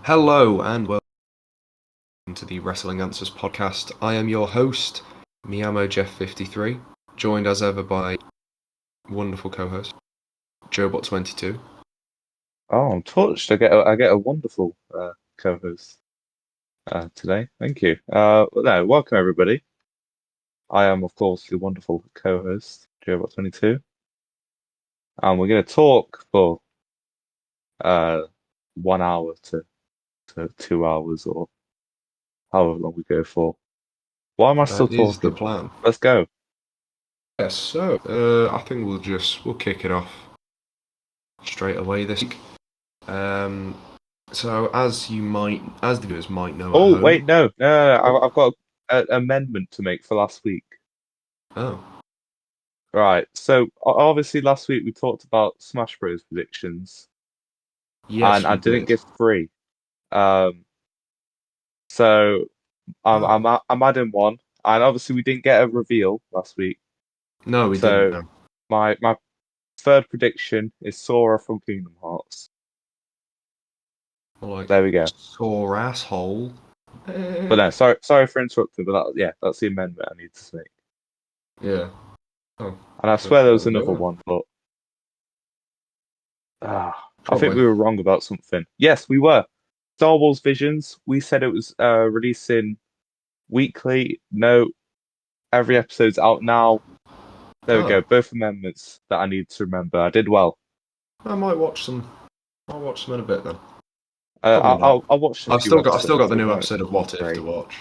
Hello and welcome to the Wrestling Answers podcast. I am your host, Miyamo Jeff53, joined as ever by wonderful co-host, Joebot22. Oh, I'm touched. I get a wonderful co-host today. Thank you. Welcome everybody. I am, of course, the wonderful co-host, Joebot22, and we're going to talk for 1 hour to 2 hours or however long we go for. Why am I still That is the talking? plan. Let's go. Yes, so I think we'll kick it off straight away this week. So as the viewers might know at Oh, home. wait, no. I've got an amendment to make for last week. Oh. Right. So obviously last week we talked about Smash Bros predictions. Yes, And I we didn't did. give 3. So I'm adding 1, and obviously we didn't get a reveal last week. No, we didn't. So No. my third prediction is Sora from Kingdom Hearts. Like, There we go. sore asshole. But no, sorry for interrupting, but that's the amendment I need to make. Yeah. Oh. And I swear there was another one, but I think we were wrong about something. Yes, we were. Star Wars Visions. We said it was releasing weekly. No, every episode's out now. There we go. Both amendments that I need to remember. I did well. I might watch some. I'll watch some in a bit then. I'll watch. I've still got the new episode of What If to watch.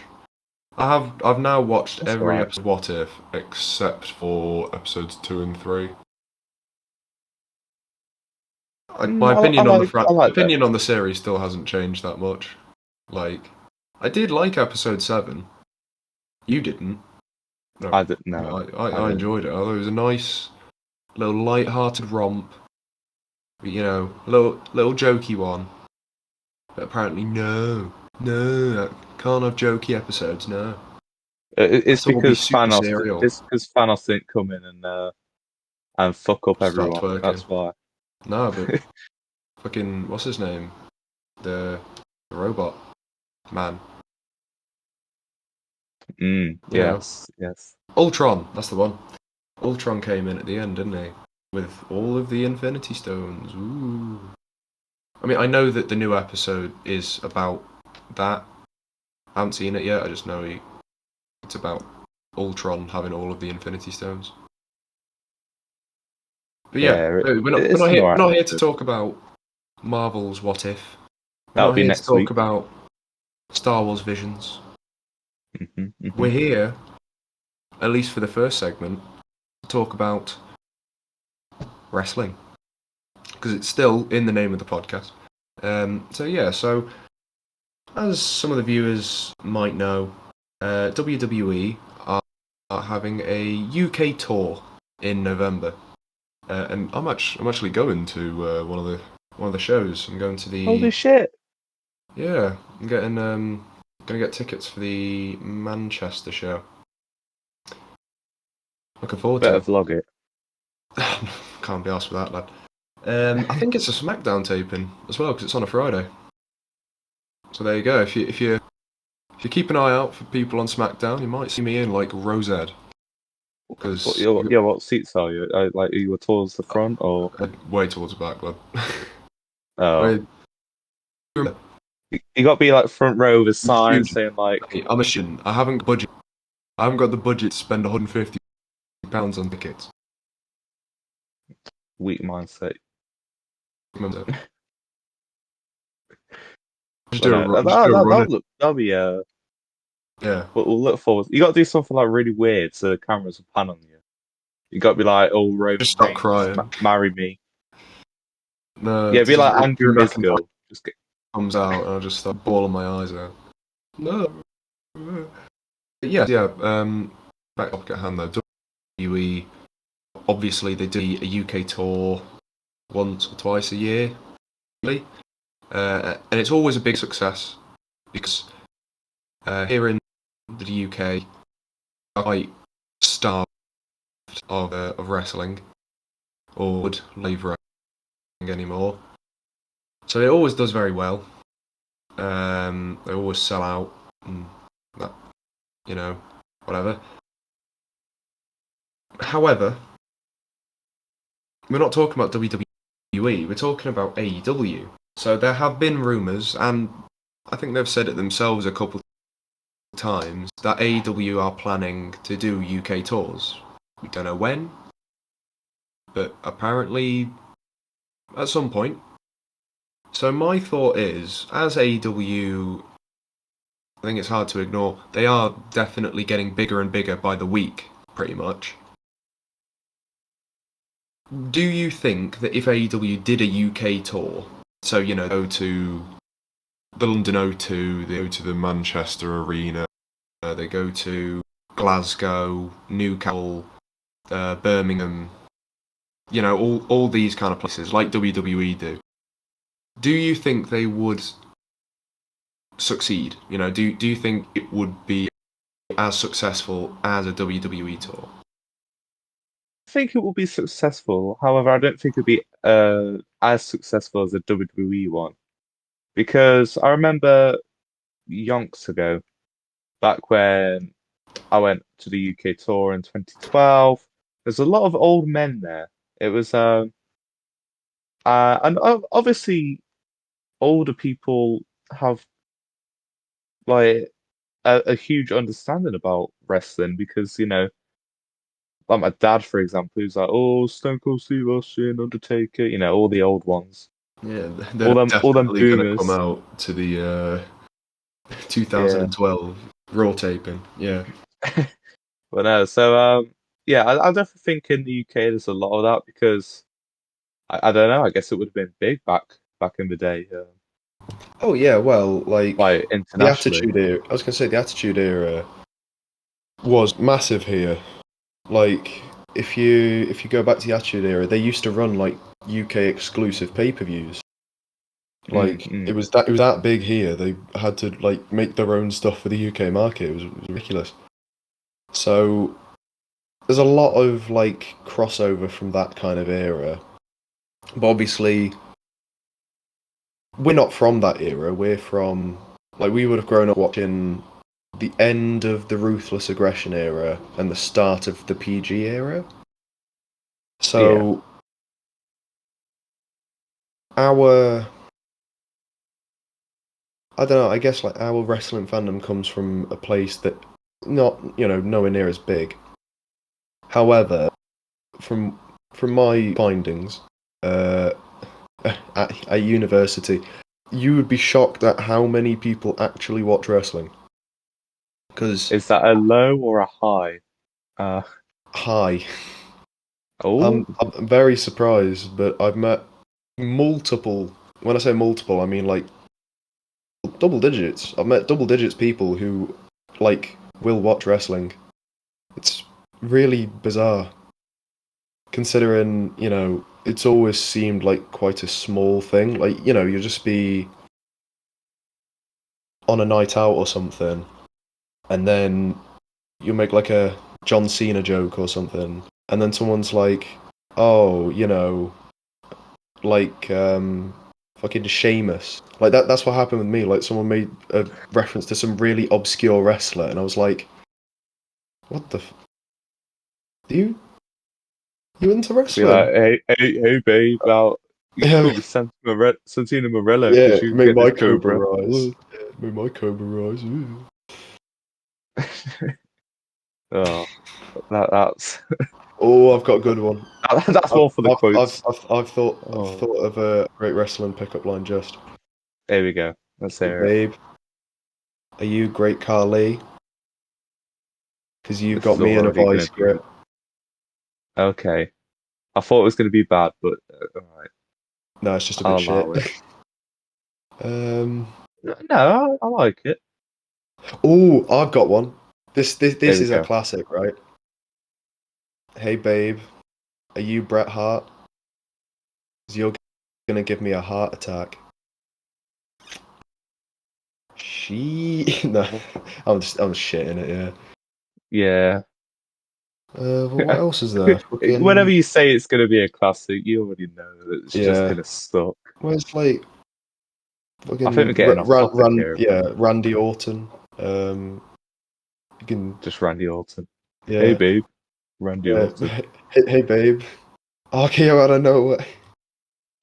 I've now watched every episode of What If except for episodes 2 and 3. My opinion on the series still hasn't changed that much. Like, I did like episode 7. You didn't. No, I didn't know. I enjoyed it. Although it was a nice little light-hearted romp. You know, little jokey one. But apparently, no, can't have jokey episodes. No. It's because Thanos didn't come in and fuck up everyone. That's why. No, but fucking what's his name? The robot man. Yes. Ultron. That's the one. Ultron came in at the end, didn't he? With all of the Infinity Stones. Ooh. I mean, I know that the new episode is about that. I haven't seen it yet. I just know it's about Ultron having all of the Infinity Stones. But we're not here to talk about Marvel's What If. That'll be next week. Talk about Star Wars Visions. Mm-hmm. We're here, at least for the first segment, to talk about wrestling. Because it's still in the name of the podcast. So as some of the viewers might know, WWE are having a UK tour in November. And I'm actually going to one of the shows. I'm going to the. Holy shit! Yeah, I'm gonna get tickets for the Manchester show. Looking forward to it. Better vlog it. Can't be asked for that, lad. I think it's a SmackDown taping as well because it's on a Friday. So there you go. If you keep an eye out for people on SmackDown, you might see me in like Rosed. Because what seats are you? Are you towards the front or way towards the back, lad? Oh. You got to be like front row with a sign saying like. I'm a student. I haven't got the budget to spend £150 on tickets. Weak mindset. That'll be yeah. We'll look forward. You got to do something like really weird so the cameras will pan on you. You got to be like, "Oh, Rogen, just stop crying. Marry me." No. Yeah, be like Andrew Misgo. Just comes out and I just start bawling my eyes out. No. Yeah. Back up at hand though. WWE, obviously they do a UK tour once or twice a year, really. And it's always a big success because here in the UK, are quite starved of wrestling or would live wrestling anymore. So it always does very well. They always sell out. And that, whatever. However, we're not talking about WWE. We're talking about AEW. So there have been rumours, and I think they've said it themselves a couple of times, that AEW are planning to do UK tours. We don't know when, but apparently at some point. So my thought is, as AEW, I think it's hard to ignore, they are definitely getting bigger and bigger by the week, pretty much. Do you think that if AEW did a UK tour, so, go to the London O2, they go to the Manchester Arena, they go to Glasgow, Newcastle, Birmingham, all these kind of places, like WWE do you think they would succeed? Do you think it would be as successful as a WWE tour? I think it will be successful. However, I don't think it'll be as successful as a WWE one. Because I remember yonks ago, back when I went to the UK tour in 2012, there's a lot of old men there. It was obviously older people have like a huge understanding about wrestling because like my dad, for example, who's like, oh, Stone Cold Steve Austin, Undertaker, all the old ones, Yeah, all they're them definitely going to come boomers. out to the Yeah. 2012 Raw taping. Yeah. But no, so yeah, I definitely think in the UK there's a lot of that because I don't know. I guess it would have been big back in the day, Oh yeah, well, like the internationally. Attitude Era. I was going to say the Attitude Era was massive here. Like, if you go back to the Attitude Era, they used to run like UK exclusive pay-per-views. Mm, Like mm. it was that big here. They had to like make their own stuff for the UK market. It was ridiculous. So there's a lot of like crossover from that kind of era. But obviously, we're not from that era. We're from like we would have grown up watching the end of the ruthless aggression era and the start of the PG era. Yeah, So our I don't know, I guess like our wrestling fandom comes from a place that not, nowhere near as big. However, from my findings, uh, at university, you would be shocked at how many people actually watch wrestling. Because is that a low or a high? Uh, hi, oh, I'm very surprised, but I've met multiple. When I say multiple, I mean like double digits. I've met double digits people who like will watch wrestling. It's really bizarre, considering it's always seemed like quite a small thing. Like you'll just be on a night out or something, and then you make like a John Cena joke or something, and then someone's like, "Oh, like fucking Sheamus." Like that's what happened with me. Like someone made a reference to some really obscure wrestler, and I was like, "What the? Do you into be like, wrestling?" hey, babe, about you should Yeah, call me Santino Morello yeah. because you Make get this my Cobra Cobra. rise. Ooh. Yeah, make my Cobra rise. Ooh. Oh, that's Oh, I've got a good one. that's I've one for the I've I've quotes. I've, I've thought I've Oh, thought of a great wrestling pickup line. Just, there we go. Let's "Hey hear it. babe, are you great Carly? Because you've This got is me in a already vice gonna be grip." okay. I thought it was gonna be bad, but all right, No, it's just a I'll bit shit. allow it. um. No, I like it. Oh, I've got one. There This we is a go. classic, right? "Hey babe, are you Bret Hart? 'Cause you're gonna give me a heart attack." No, I'm shitting it. Yeah. Yeah. Well, what else is there? Whenever Fucking you say it's gonna be a classic, you already know that it's just yeah. gonna suck. Well, it's like Fucking I think we're getting off topic here. yeah, Randy Orton. You can Just Randy Orton. Hey, yeah, babe. Randy yeah. Orton. Hey babe. RKO out of nowhere.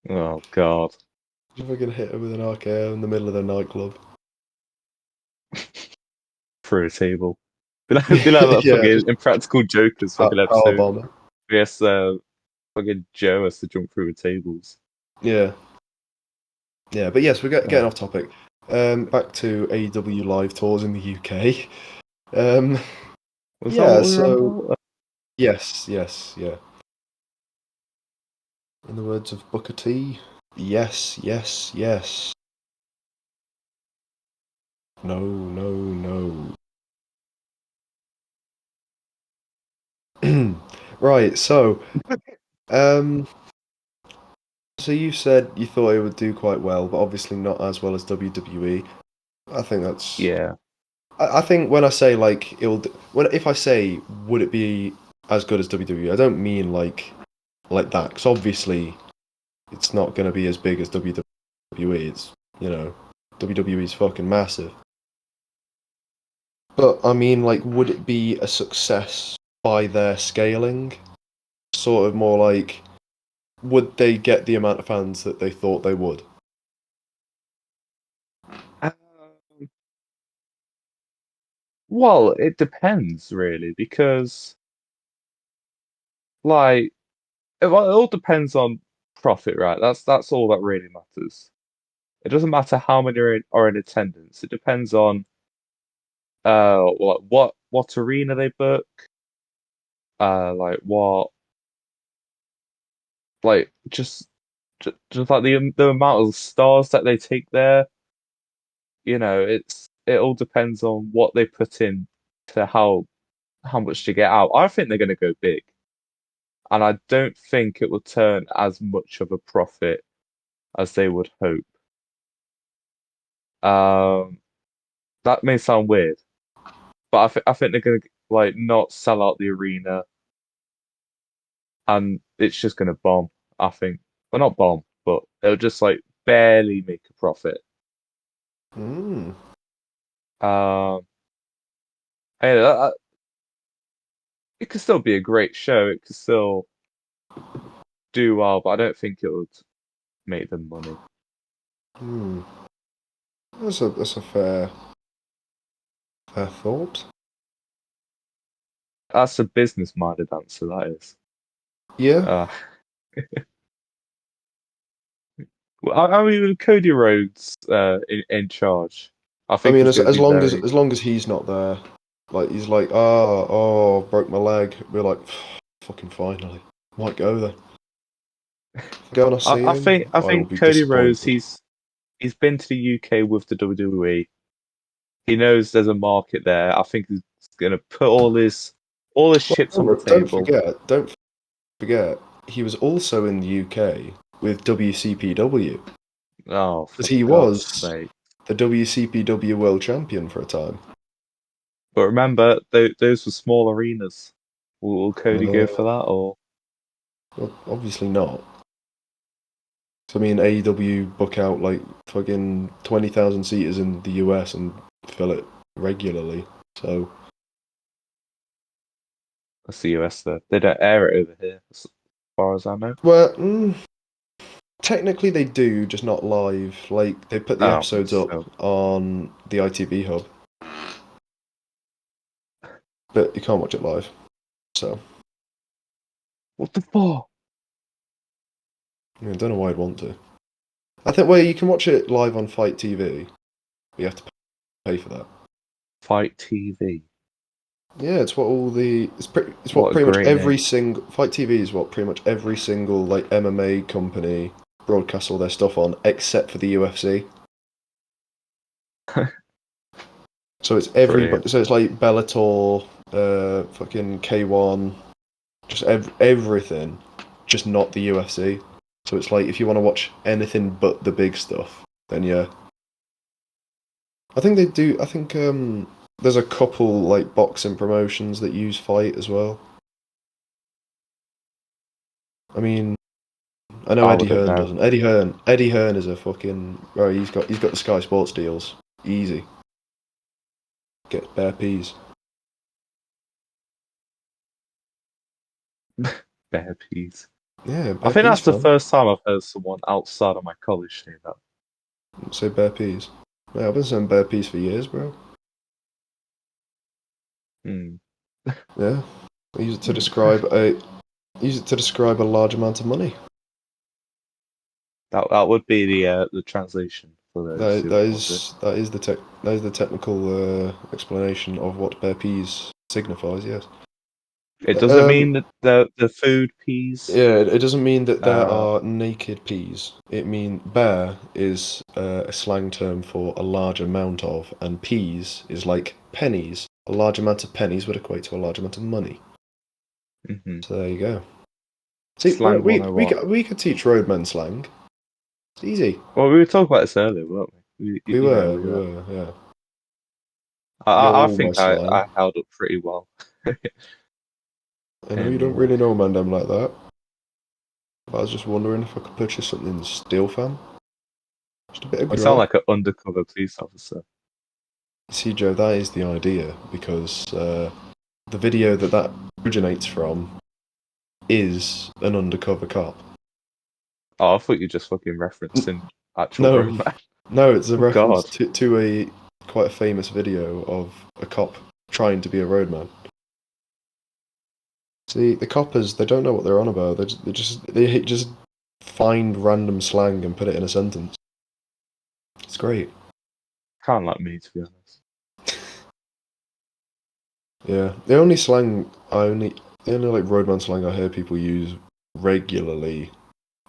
Oh, God. Fucking hit her with an RKO in the middle of the nightclub. Through a table. Be like that Yeah, fucking just Impractical Jokers fucking power episode. bomber. Yes, fucking Joe has to jump through the tables. Yeah, yeah. But yes, we're getting Oh. off topic. Back to AEW live tours in the UK. Um, Was that yeah. what we were on So about? yes, yeah. In the words of Booker T, yes, yes, yes. No, no, no. Right. Um, so you said you thought it would do quite well, but obviously not as well as WWE. I think that's. Yeah. I think when I say like if I say would it be as good as WWE, I don't mean like that, because obviously it's not going to be as big as WWE. It's WWE's fucking massive. But I mean, like, would it be a success by their scaling? Sort of more like, would they get the amount of fans that they thought they would? Um, well, it depends really, because like it all depends on profit, right? That's all that really matters. It doesn't matter how many are in attendance. It depends on what arena they book, like what like just like the amount of stars that they take there. It all depends on what they put in to how much to get out. I think they're going to go big, and I don't think it will turn as much of a profit as they would hope. Um, that may sound weird, but I think they're going to like not sell out the arena, and it's just going to bomb. I think, well, not bomb, but it'll just like barely make a profit. Mm. Um, and it could still be a great show. It could still do well, but I don't think it would make them money. Hmm. That's a fair thought. That's a business-minded answer, that is. Yeah. Uh, well, I mean, with Cody Rhodes in charge, I I think mean, he's going to as be long as very. as long as he's not there, like he's like, broke my leg. We're like, fucking finally, might go then. Go and I see him, I I will think be Cody Rhodes, disappointed. he's been to the UK with the WWE. He knows there's a market there. I think he's going to put all his chips on the Remember, table. don't forget, he was also in the UK with WCPW Oh, because for he God's was sake! the WCPW World Champion for a time. But remember, those were small arenas. Will Cody go for Uh, that, or well, obviously not. So, I mean, AEW book out like fucking 20,000 seaters in the US and fill it regularly. So, that's the US though? They don't air it over here, as far as I know. well, technically they do, just not live. Like they put the Oh, episodes up so on the ITV hub, but you can't watch it live. So, what the fuck? I don't know why I'd want to. I think well, you can watch it live on Fight TV, but you have to pay for that. Fight TV. Yeah, it's what all the it's what What a pretty much great every name. single Fight TV is what pretty much every single like MMA company broadcasts all their stuff on except for the UFC. So it's Brilliant. everybody. So it's like Bellator, fucking K1, just everything, just not the UFC. So it's like if you want to watch anything but the big stuff, then yeah. I think they do. I think there's a couple like boxing promotions that use Fight as well. I mean, I know I Eddie wouldn't Hearn know. doesn't. Eddie Hearn is a fucking. Bro, he's got the Sky Sports deals. Easy. Get bare peas. Bare peas. Yeah, I bare think peas, that's the fam. first time I've heard someone outside of my college say that. Say bare peas. Yeah, I've been saying bare peas for years, bro. Hmm. Yeah. I use it to describe a large amount of money. That would be the translation for those That, who that are wondering. is that is the technical explanation of what bare peas signifies. Yes. It doesn't Um. mean that the food peas. Yeah. It doesn't mean that there Uh, are naked peas. It mean bare is a slang term for a large amount of, and peas is like pennies. A large amount of pennies would equate to a large amount of money. mhm. So there you go. See, Slang we 101. could teach roadmen slang. It's easy. Well, we were talking about this earlier, weren't we? We You know, were, we were, yeah. I Yo, my think I slang. held up pretty well. I know you don't Anyway, really know Mandem like that, but I was just wondering if I could purchase something steel, fam. Just a bit of I sound grog. like an undercover police officer. See, Joe, that is the idea, because the video that originates from is an undercover cop. Oh, I thought you were just fucking referencing actual No, roadman. no, it's a Oh reference God, to a quite a famous video of a cop trying to be a roadman. See, the coppers, they don't know what they're on about. They just find random slang and put it in a sentence. It's great. kind of like me to be honest. Yeah, the only like roadman slang I hear people use regularly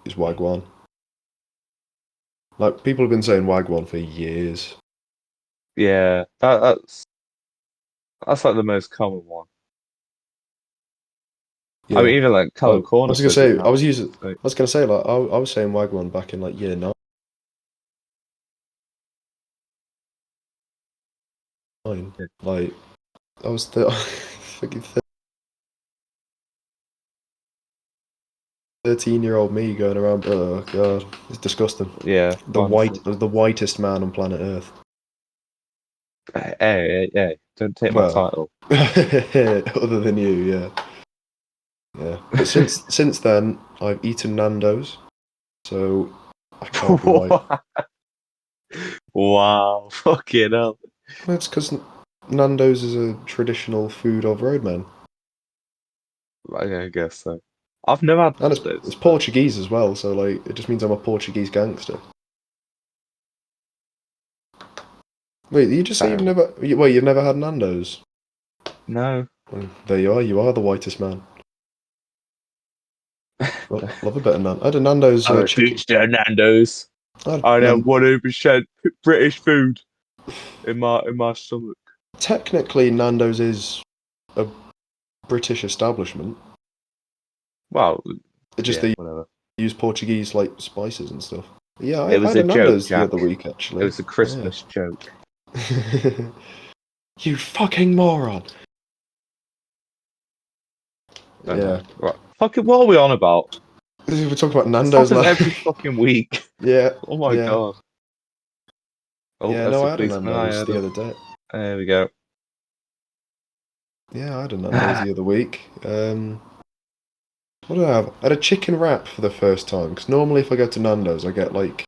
is wagwan. Like people have been saying wagwan for years. Yeah, that's like the most common one. I Yeah. mean, even like Callum Oh, Corner says it now. I So, was gonna say like I was saying wagwan back in like year 9. yeah. Like I was th fucking 13-year-old me going around. Oh god, it's disgusting. Yeah, honestly. The whitest man on planet Earth. Hey, don't take my Well, title. other than you, yeah, yeah. But since then, I've eaten Nando's, so I can't be white. Wow, fucking hell. Well, it's because Nando's is a traditional food of roadmen, I guess so. I've never had and it's those, but Portuguese as well. So like, it just means I'm a Portuguese gangster. Wait, you just say fair you've enough. never? Wait, you've never had Nando's? No. Well, there you are. You are the whitest man. Love a bit of Nan. I had a Nando's I'm a chicken. future Nando's. I had I have Nan. 100% British food in my stomach. Technically, Nando's is a British establishment. Well, It just yeah, they whatever. use Portuguese like spices and stuff. Yeah, It I was had a a joke, Nando's the Jack. other week It actually. was a Yeah. Christmas joke. You fucking moron. I know. Yeah. Right. Fucking, what are we on about? We're talking about This Nando's happens now. every fucking week. Yeah. Oh my Yeah. God. Oh, Yeah, that's no, the I had a policeman. I Nando's heard the him. other day. There we go. Yeah, I had a Nando's the other week. What did I have? I had a chicken wrap for the first time. Because normally if I go to Nando's, I get like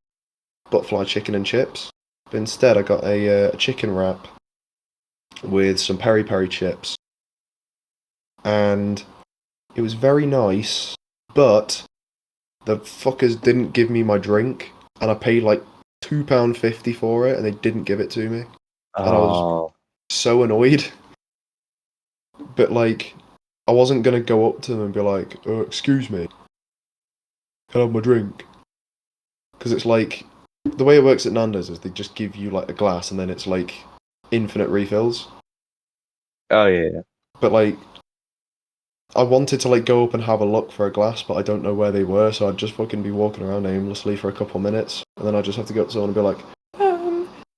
butterfly chicken and chips. But instead, I got a chicken wrap with some peri peri chips. And it was very nice, but the fuckers didn't give me my drink. And I paid like £2.50 for it, and they didn't give it to me. And I was Oh, so annoyed. But like, I wasn't gonna go up to them and be like, excuse me, can I have my drink? Because it's like, the way it works at Nando's is they just give you like a glass and then it's like infinite refills. oh yeah. But like, I wanted to like go up and have a look for a glass, but I don't know where they were, so I'd just fucking be walking around aimlessly for a couple minutes, and then I'd just have to go up to someone and be like,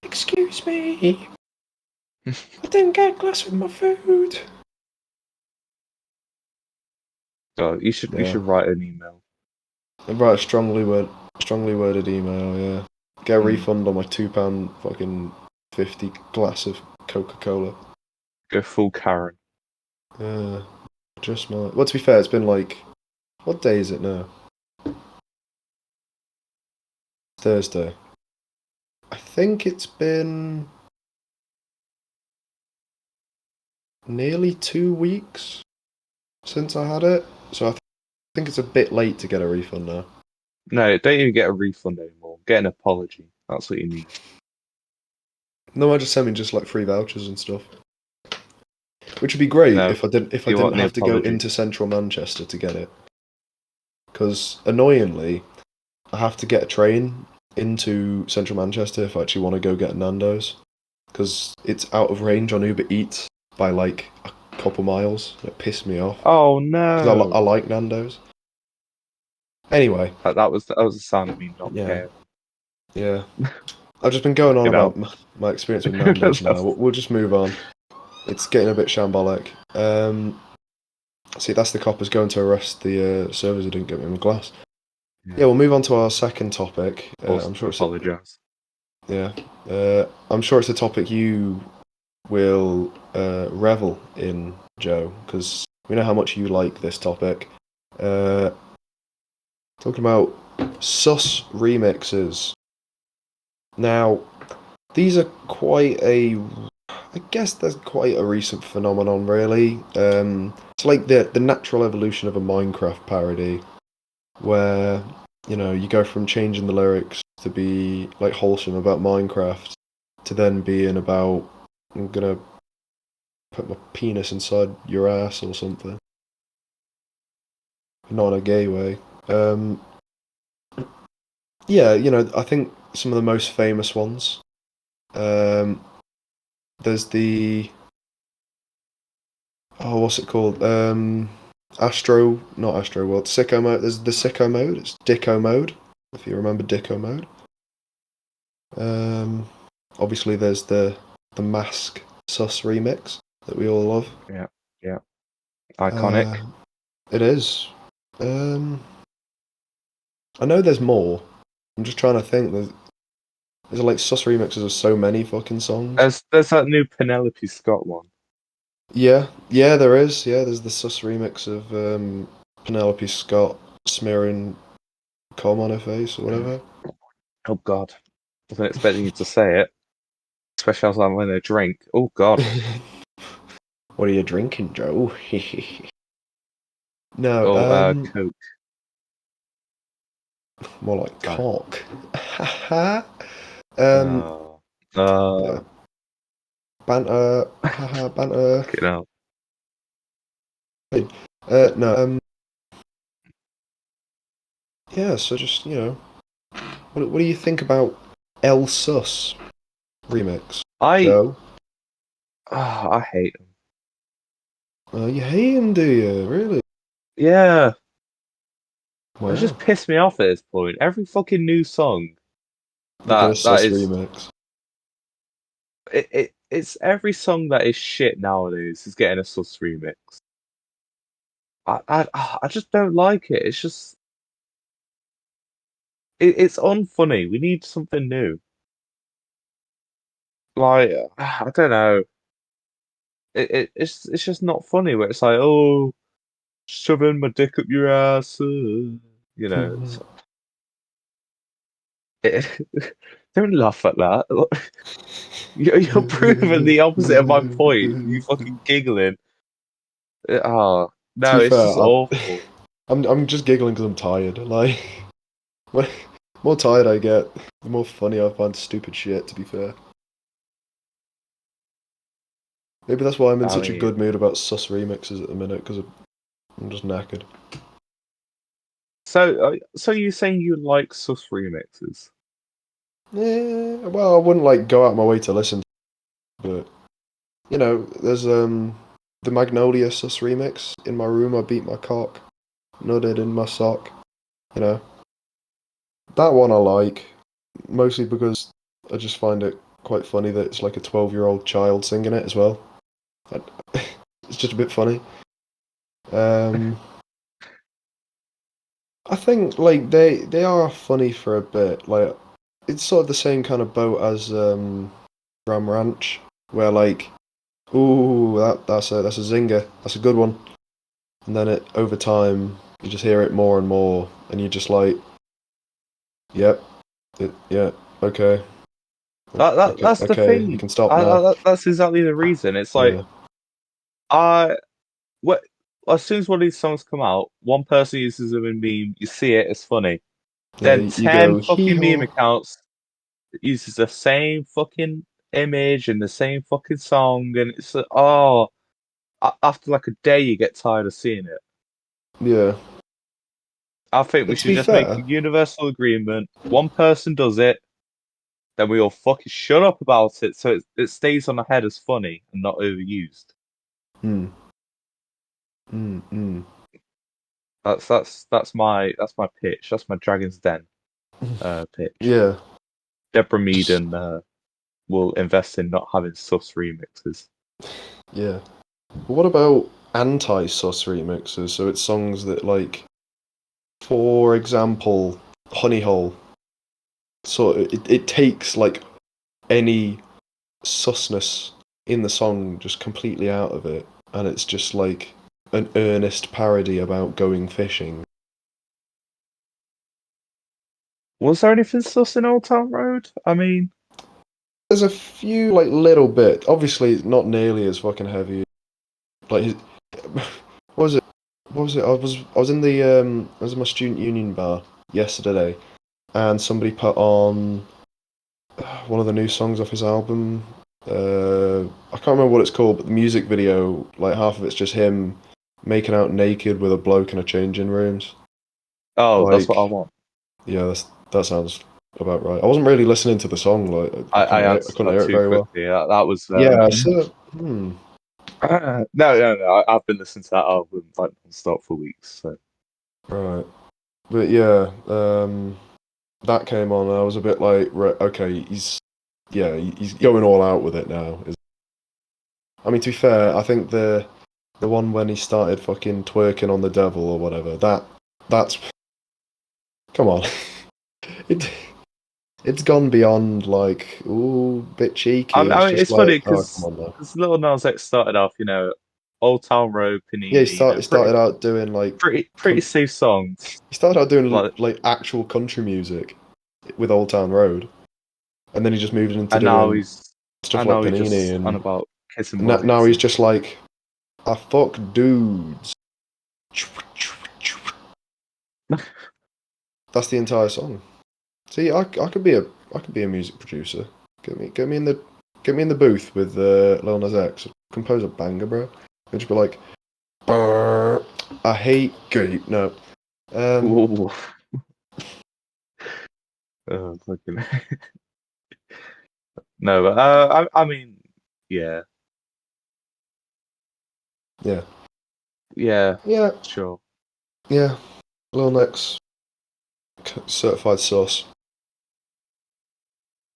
excuse me, I didn't get a glass with my food. God, you should Yeah. write an email. Write a strongly worded email. Yeah, get a refund on my £2 fucking 50 glass of Coca-Cola. Go full Karen. Yeah, just might. Well, to be fair, it's been like, what day is it now? Thursday. I think it's been nearly 2 weeks since I had it, so I think it's a bit late to get a refund now. No, don't even get a refund anymore. Get an apology. That's what you need. No, I just sent me just like free vouchers and stuff, which would be great No, if I you didn't want the have to go apology. into central Manchester to get it. Because annoyingly, I have to get a train into central Manchester if I actually want to go get Nando's, because it's out of range on Uber Eats by like a couple miles. It pissed me off Oh because no! I like Nando's. Anyway, That was a sign of me not yeah, caring. yeah. I've just been going on You about know. my experience with Nando's now. That's- We'll just move on. It's getting a bit shambolic. See, that's the coppers going to arrest the servers who didn't get me my glass. Yeah, Yeah, we'll move on to our second topic. of course, I'm sure apologise. yeah. I'm sure it's a topic you will revel in, Joe, because we know how much you like this topic. Uh, Talking about sus remixes. Now, these are I guess there's quite a recent phenomenon, really. It's like the natural evolution of a Minecraft parody, where you go from changing the lyrics to be like wholesome about Minecraft to then being about I'm gonna put my penis inside your ass or something. Not in a gay way. Yeah, I think some of the most famous ones. Um, there's the what's it called? Not Astro World, Sicko Mode. There's the Sicko Mode. It's Dicko Mode, if you remember Dicko Mode. Um, Obviously there's the Mask Sus remix that we all love. Yeah, yeah, iconic. Uh, it is. I know there's more. I'm just trying to think. There's like sus remixes of so many fucking songs. There's that new Penelope Scott one. Yeah, yeah, there is. Yeah, there's the sus remix of Penelope Scott smearing cum on her face or whatever. Oh God, wasn't expecting you to say it. Especially as I'm having a drink. Oh God. What are you drinking, Joe? No, Oh, Coke. more like God. cock. um, Uh, yeah, uh, banter, haha, banter. you know. No, yeah. So just what do you think about El Sus remix, I Joe? I hate them. You hate him, do you? Really? Yeah, it Wow. just pissed me off at this point. Every fucking new song They get a that sus is remix. it's every song that is shit nowadays is getting a sus remix. I just don't like it. It's just it's unfunny. We need something new. Like I don't know. It's just not funny. Where it's like, oh, shoving my dick up your ass. You know, it, don't laugh at that. You're proving the opposite of my point. You fucking giggling. Oh To no, be it's fair, just awful. I'm just giggling because I'm tired. Like, the more tired I get, the more funny I find stupid shit. To be fair, maybe that's why I'm in I such a mean, good mood about sus remixes at the minute because I'm just knackered. so you saying you like sus remixes? Yeah, well, I wouldn't like go out my way to listen, but there's the Magnolia sus remix. In my room, I beat my cock, nutted in my sock. You know that one I like mostly because I just find it quite funny that it's like a 12-year-old child singing it as well. I- It's just a bit funny. Um, I think like they are funny for a bit. Like it's sort of the same kind of boat as Ram Ranch, where like, ooh, that's a zinger, that's a good one. And then it over time you just hear it more and more, and you're just like, yep, yeah, okay, okay, That's the okay, you thing. can stop now. That's exactly the reason. It's like Yeah, I what as soon as one of these songs come out, one person uses them in meme. You see it, it's funny. yeah, Then you 10 go hee fucking meme haw. accounts uses the same fucking image and the same fucking song, and it's like, oh, after like a day, you get tired of seeing it. Yeah, I think we but to should be just make a fair, universal agreement. One person does it, then we all fucking shut up about it, so it stays on the head as funny and not overused. hmm, hmm. That's my pitch. That's my Dragon's Den pitch. Yeah, Deborah Mead just and will invest in not having sus remixes. yeah. But what about anti-sus remixes? So it's songs that like, for example, Honey Hole. So it takes like any susness in the song just completely out of it, and it's just like an earnest parody about going fishing. Was there anything sus in Old Town Road? I mean, There's a few like little bit, obviously not nearly as fucking heavy. Like what was it? What was it? I was in the I was in my student union bar yesterday, and somebody put on one of the new songs off his album. I can't remember what it's called, but the music video, like half of it's just him making out naked with a bloke in a changing rooms. oh, that's what I Like, want. yeah, that sounds about right. I wasn't really listening to the song, like I I answered couldn't that hear it too very well. quickly. That was Yeah, so no. I've been listening to that album like non-stop for weeks. So right, but yeah, that came on, and I was a bit like, right, okay, he's going all out with it now. I mean, to be fair, I think the one when he started fucking twerking on the devil or whatever, that's come on. it it's gone beyond like, ooh, bit cheeky. It's I mean, just it's funny like, oh, come because on now. Lil Nas X started off, Old Town Road, Yeah, Panini, he started out doing like pretty safe songs. he started out doing Like, like actual country music with Old Town Road, and then he just moved into and now doing he's stuff like Panini, just on and about kissing now boys. he's just like, I fuck dudes. That's the entire song. See, I could be a music producer. Get me in the booth with Lil Nas X. Compose a banger, bro. And just be like, "Brr, I hate gay." No, um, Ooh. Oh, fucking no, but I mean, yeah, yeah, yeah, yeah, sure. yeah. Lil Nas certified sauce.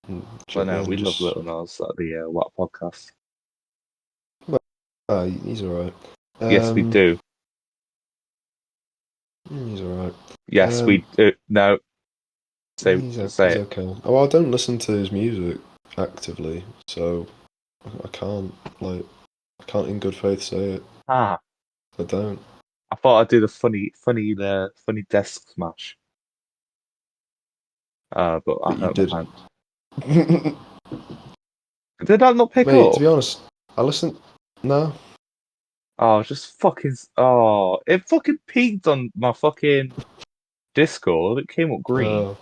But Check me no, in. we love Just Little Nas at the What podcast. he's alright. Yes, we Um, do. he's alright. Yes, Um, we do. No, say he's it. okay. Oh, well, I don't listen to his music actively, so I can't like I can't in good faith say it. Ah, I don't. I thought I'd do the funny desk smash. But I But you hurt my did. hand. Did that not pick Mate, to be up? honest, I listened. No. Oh, just fucking. Oh, it fucking peaked on my fucking Discord. It came up green. Uh,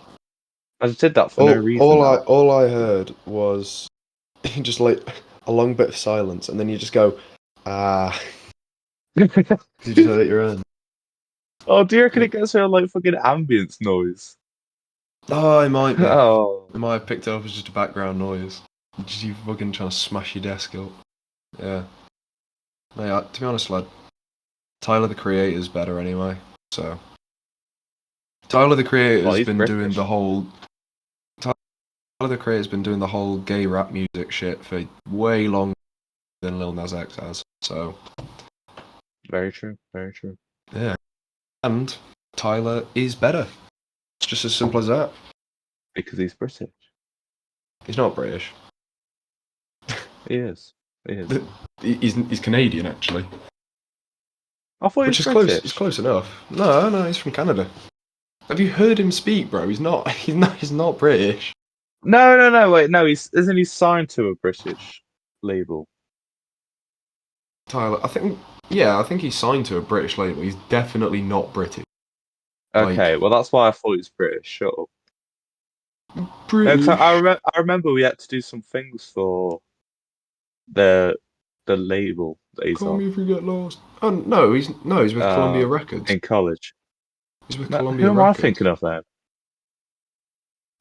I just did that for no reason now. all I heard was just like a long bit of silence, and then you just go, ah. You just heard it your own. Oh, do you reckon it gets her like fucking ambience noise? Oh, it might be. Oh, It might have picked it up as just a background noise. Just you fucking trying to smash your desk up. Yeah. Mate, to be honest, lad, Tyler the Creator's better anyway. So Tyler the well, Creator's he's been doing the British. whole Tyler the Creator's been doing the whole gay rap music shit for way longer than Lil Nas X has. So Very true. Very true. yeah, and Tyler is better. It's just as simple as that. Because he's British. He's not British. He is. He is. He's Canadian, actually. I thought Which he is was close. British. It's close enough. No, he's from Canada. Have you heard him speak, bro? He's not. He's not British. No. Wait, no. Isn't he signed to a British label? Tyler, I think. Yeah, I think he's signed to a British label. He's definitely not British. Okay, well that's why I thought he was British. Shut up. No, 'cause British. I remember we had to do some things for the label that he's Call on me if you get lost. Oh no, he's with Columbia Records. in college. He's with No, Columbia who am I Records. thinking of then?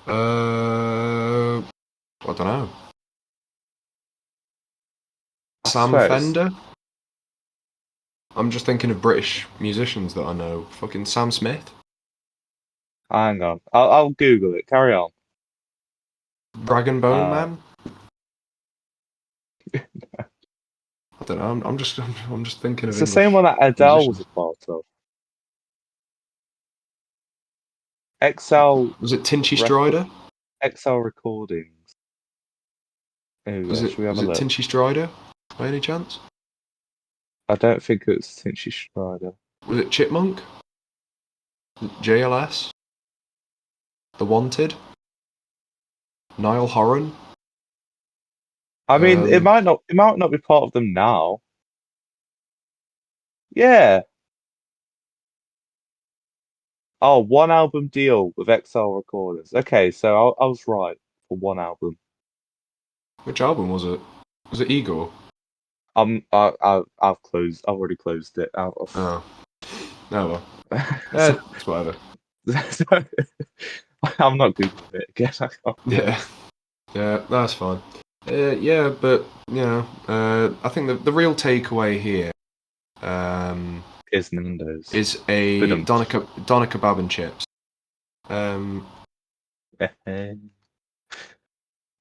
I don't know. I Sam swear Fender. I'm just thinking of British musicians that I know. Fucking Sam Smith. Hang on, I'll Google it. Carry on. Rag and Bone Uh, Man. I don't know. I'm just thinking it's of the English same one that Adele was musicians. a part of. XL Was it Tinchy record, Strider? XL recordings. There we go. Should we have Was a it look? Tinchy Strider by any chance? I don't think it's Tinchy Strider. Was it Chipmunk? JLS? The Wanted? Niall Horan? I mean, it might not be part of them now. Yeah. Oh, one album deal with XL Recordings. Okay, so I was right for one album. Which album was it? Was it Igor? I've already closed it out of. Oh. No, well. So- It's whatever. I'm not googling it again. I can't. Yeah, that's fine. Yeah, but I think the real takeaway here Is Nando's. is a doner kebab and chips.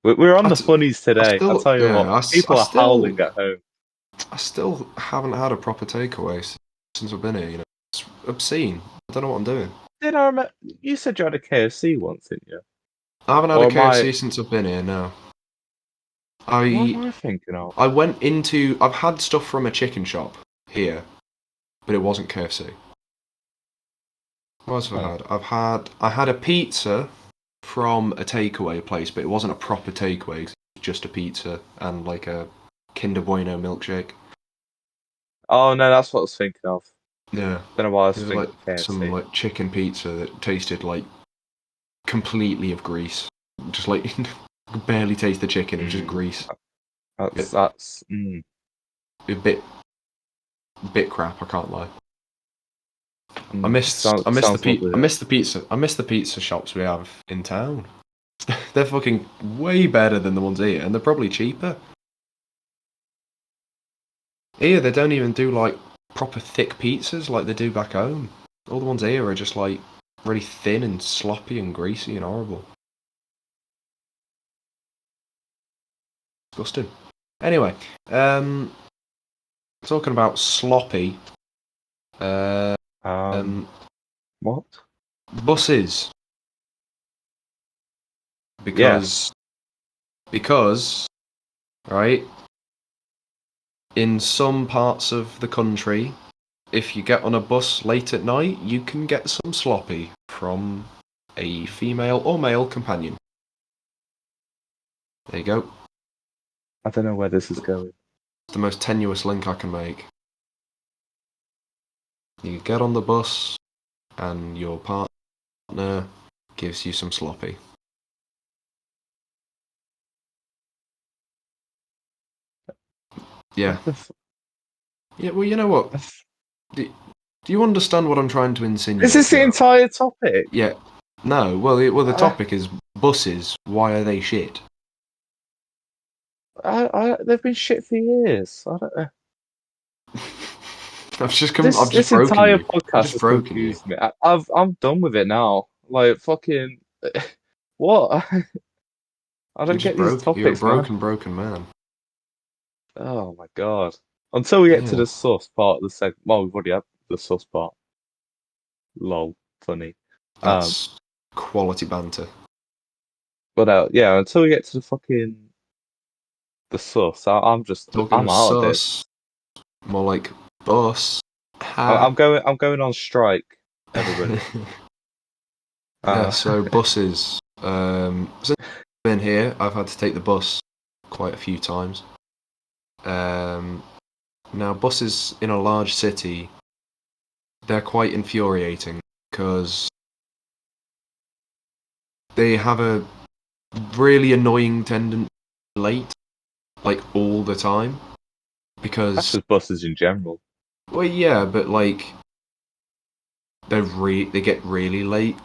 We're on the funnies today. I'll tell you yeah, what. People are howling at home. I still haven't had a proper takeaway since I've been here. You know, it's obscene. I don't know what I'm doing. Did I remember? You said you had a KFC once, didn't you? I haven't had Or a am I? KFC since I've been here. No. What am I thinking of? I've had stuff from a chicken shop here, but it wasn't KFC. What else have I had? I had a pizza from a takeaway place, but it wasn't a proper takeaway. It was just a pizza and like a Kinder Bueno milkshake. Oh no, that's what I was thinking of. Yeah. Don't know why I was It was thinking like KFC. some like chicken pizza that tasted like completely of grease. Just like you could barely taste the chicken, it was just grease. That's A bit crap, I can't lie. I miss sounds the pizza. I miss the pizza shops we have in town. They're fucking way better than the ones here, and they're probably cheaper. Here they don't even do like proper thick pizzas like they do back home. All the ones here are just like really thin and sloppy and greasy and horrible. Disgusting. Anyway, talking about sloppy. What? Buses. Because right, in some parts of the country, if you get on a bus late at night, you can get some sloppy from a female or male companion. There you go. I don't know where this is going. It's the most tenuous link I can make. You get on the bus, and your partner gives you some sloppy. Yeah. Yeah, well, you know what? Do you understand what I'm trying to insinuate? Is this the entire topic? Yeah. No. Well, the topic is buses. Why are they shit? They've been shit for years. I don't know. I've just come. This entire podcast has confused me. I'm done with it now. Like fucking what? I don't get these topics, You're a man. broken man. Oh my god. Until we get to the sus part of the segment. Well, we've already had the sus part. Lol. funny. That's quality banter. But yeah, until we get to the sus, Talking I'm of out of this. sus, more like bus. I'm going on strike, everybody. Yeah, so buses. Since I've been here, I've had to take the bus quite a few times. Now, buses in a large city, they're quite infuriating because they have a really annoying tendency to be late, like all the time. That's Because, just buses in general. well, yeah, but like they get really late.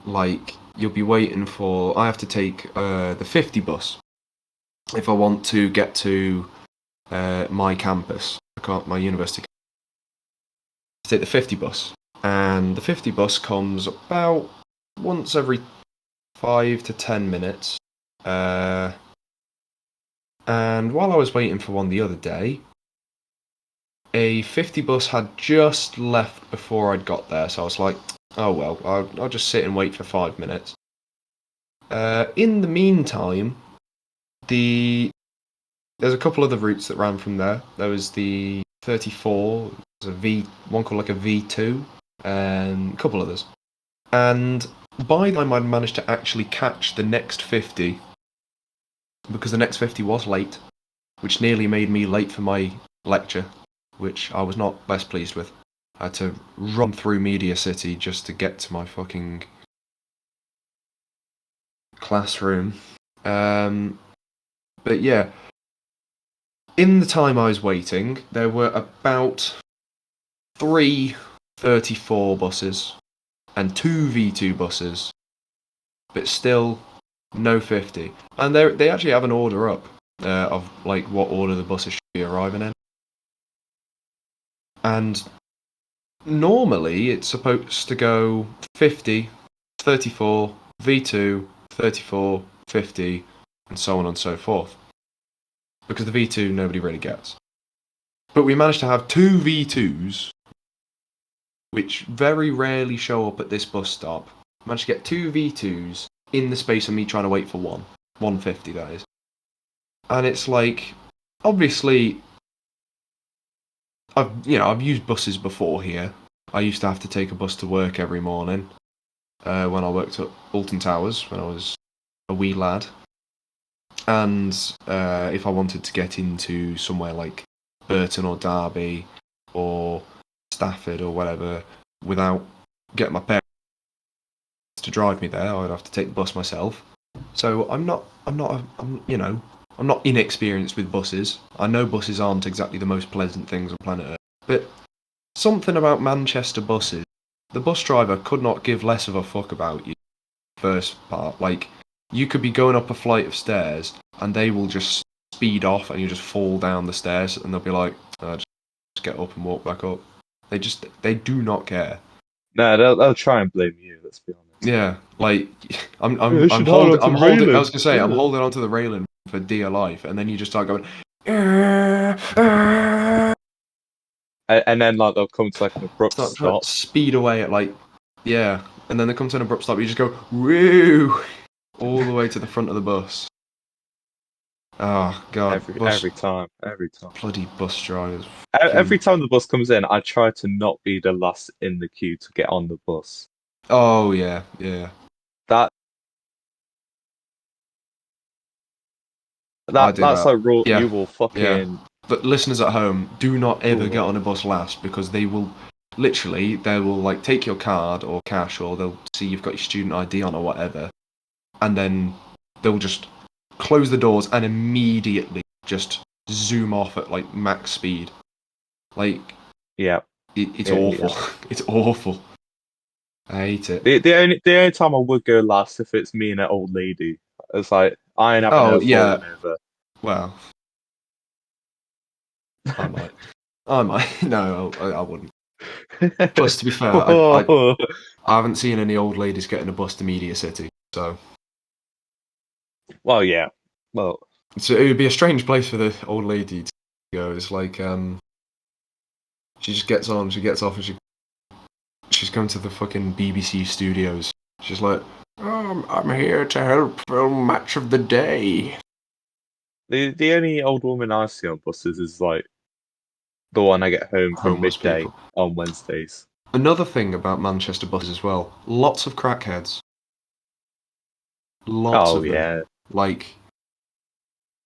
Like you'll be waiting for. I have to take the 50 bus if I want to get to my campus, my university. I take the 50 bus, and the 50 bus comes about once every 5 to 10 minutes. And while I was waiting for one the other day, a 50 bus had just left before I'd got there, so I was like, oh well, I'll just sit and wait for 5 minutes. In the meantime, there's a couple of the routes that ran from there. There was the 34, there's one called like a V2, and a couple others. And by the time I'd managed to actually catch the next 50, because the next 50 was late, which nearly made me late for my lecture, which I was not best pleased with. I had to run through Media City just to get to my fucking classroom. But yeah, in the time I was waiting, there were about 3 34 buses and 2 V2 buses, but still no 50. And they actually have an order up of like what order the buses should be arriving in. And normally it's supposed to go 50, 34, V2, 34, 50, and so on and so forth. Because the V2 nobody really gets. But we managed to have 2 V2s, which very rarely show up at this bus stop. Managed to get 2 V2s in the space of me trying to wait for 150 that is. And it's like, obviously, I've used buses before here. I used to have to take a bus to work every morning when I worked at Alton Towers when I was a wee lad. And if I wanted to get into somewhere like Burton or Derby or Stafford or whatever without getting my parents to drive me there, I'd have to take the bus myself. So I'm not inexperienced with buses. I know buses aren't exactly the most pleasant things on planet Earth, but something about Manchester buses, the bus driver could not give less of a fuck about you. First part, like you could be going up a flight of stairs and they will just speed off and you just fall down the stairs and they'll be like, just get up and walk back up. They do not care. No, they'll try and blame you. Let's be honest. Yeah, like I'm hold holding. on to the railing. I was gonna say I'm holding onto the railing for dear life, and then you just start going. And And then like they'll come to like an abrupt start trying stop. to speed away at like, yeah, and then they come to an abrupt stop. You just go woo all the way to the front of the bus. Oh god, Every time. bloody bus drivers. Every time the bus comes in, I try to not be the last in the queue to get on the bus. Oh yeah, yeah. That I do that's that. like rule. Yeah, You will fucking. yeah. But listeners at home, do not ever Ooh. get on a bus last because they will like take your card or cash or they'll see you've got your student ID on or whatever, and then they'll just close the doors and immediately just zoom off at like max speed. Like Yeah. it's Yeah, awful. yeah. It's awful. I hate it. The only time I would go last if it's me and an old lady. It's like I ain't having Oh her yeah. falling over. Well, I might. I might. No, I wouldn't. Plus, to be fair, I haven't seen any old ladies getting a bus to Media City, so Well, yeah. Well, it would be a strange place for the old lady to go. It's like she just gets on, she gets off, and She's going to the fucking BBC studios. She's like, I'm here to help film Match of the Day. The only old woman I see on buses is like the one I get home from Homeless midday people. on Wednesdays. Another thing about Manchester buses as well, lots of crackheads. Lots Oh of them. yeah. Like,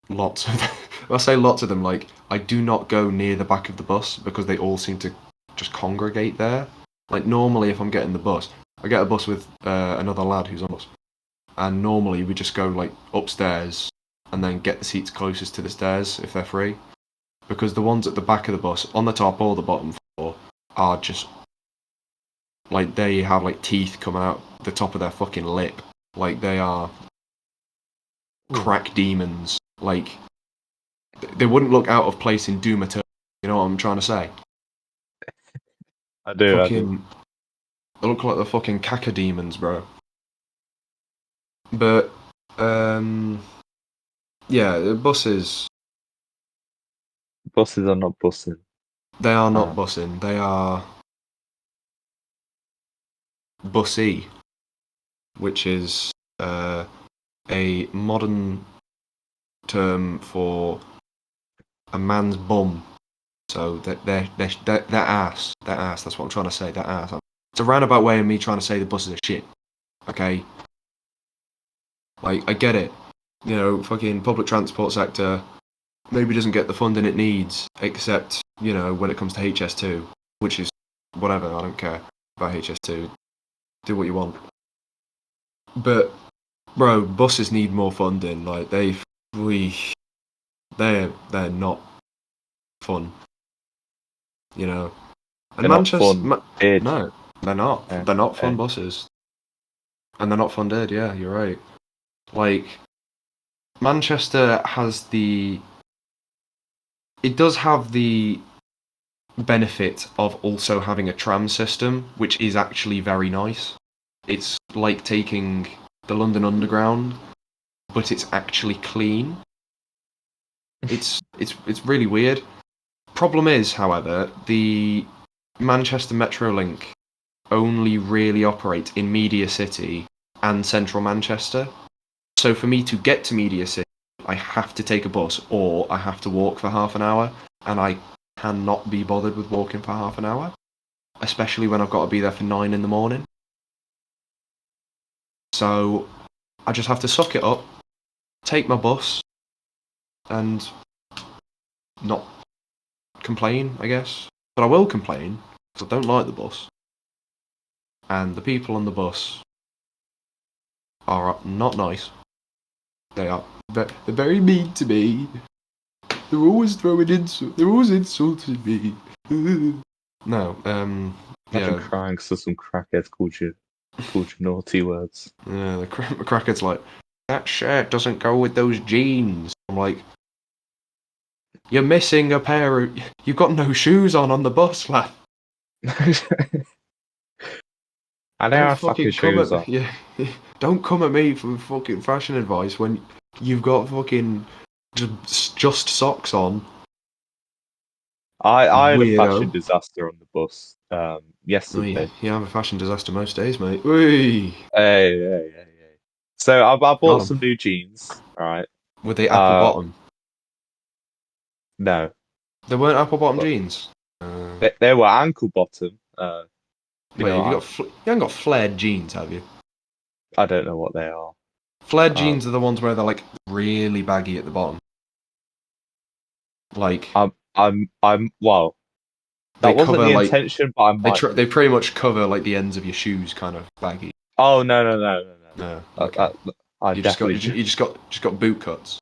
lots of them. I say lots of them, like, I do not go near the back of the bus because they all seem to just congregate there. Like, normally if I'm getting the bus, I get a bus with another lad who's on bus. And normally we just go, like, upstairs and then get the seats closest to the stairs if they're free. Because the ones at the back of the bus, on the top or the bottom floor, are just like they have like teeth coming out the top of their fucking lip. Like they are crack demons. Like they wouldn't look out of place in Doom Eternal. You know what I'm trying to say? I do. Fucking, they look like the fucking caca demons, bro. But yeah, the buses. Buses are not bussing. They are not bussing. They are bussy, which is a modern term for a man's bum. So their ass. Their ass. That's what I'm trying to say. Their ass. It's a roundabout way of me trying to say the buses are shit. Okay. Like I get it. You know, fucking public transport sector maybe doesn't get the funding it needs, except you know when it comes to HS2, which is whatever. I don't care about HS2. Do what you want. But bro, buses need more funding. Like they're not fun. You know, and They're not Manchester, fun. Did. no, they're not. Yeah. They're not fun Yeah. buses, and they're not funded. Yeah, you're right. Like Manchester has it does have the benefit of also having a tram system, which is actually very nice. It's like taking the London Underground, but it's actually clean. It's really weird. Problem is, however, the Manchester Metrolink only really operates in Media City and Central Manchester. So for me to get to Media City, I have to take a bus or I have to walk for half an hour, and I cannot be bothered with walking for half an hour, especially when I've got to be there for 9 in the morning. So I just have to suck it up, take my bus, and not complain, I guess. But I will complain because I don't like the bus. And the people on the bus are not nice. They are. They're very mean to me. They're always throwing insults. They're always insulting me. No, Imagine yeah, crying because some crackheads called you naughty words. yeah. The crackhead's like, that shirt doesn't go with those jeans. I'm like, you're missing a pair of. You've got no shoes on the bus, lad. I don't Don't have fucking fucking come shoes at on. yeah. Don't come at me for fucking fashion advice when you've got fucking just socks on. I had a fashion Weirdo. disaster on the bus Oh yeah, yesterday. you have a fashion disaster most days, mate. Whee! Hey, hey, hey, hey. So I Got bought 'em. some new jeans. All right. Were they apple Uh, bottom? no, They weren't apple bottom but jeans. they were ankle bottom. You Wait, know, have you got you haven't got flared jeans, have you? I don't know what they are. Flared Um, jeans are the ones where they're like really baggy at the bottom. Like well, they that wasn't cover the like intention, but I might have. they pretty much cover like the ends of your shoes, kind of baggy. Oh no, no, no, no, no. No, okay. I You just got definitely do. you just got boot cuts.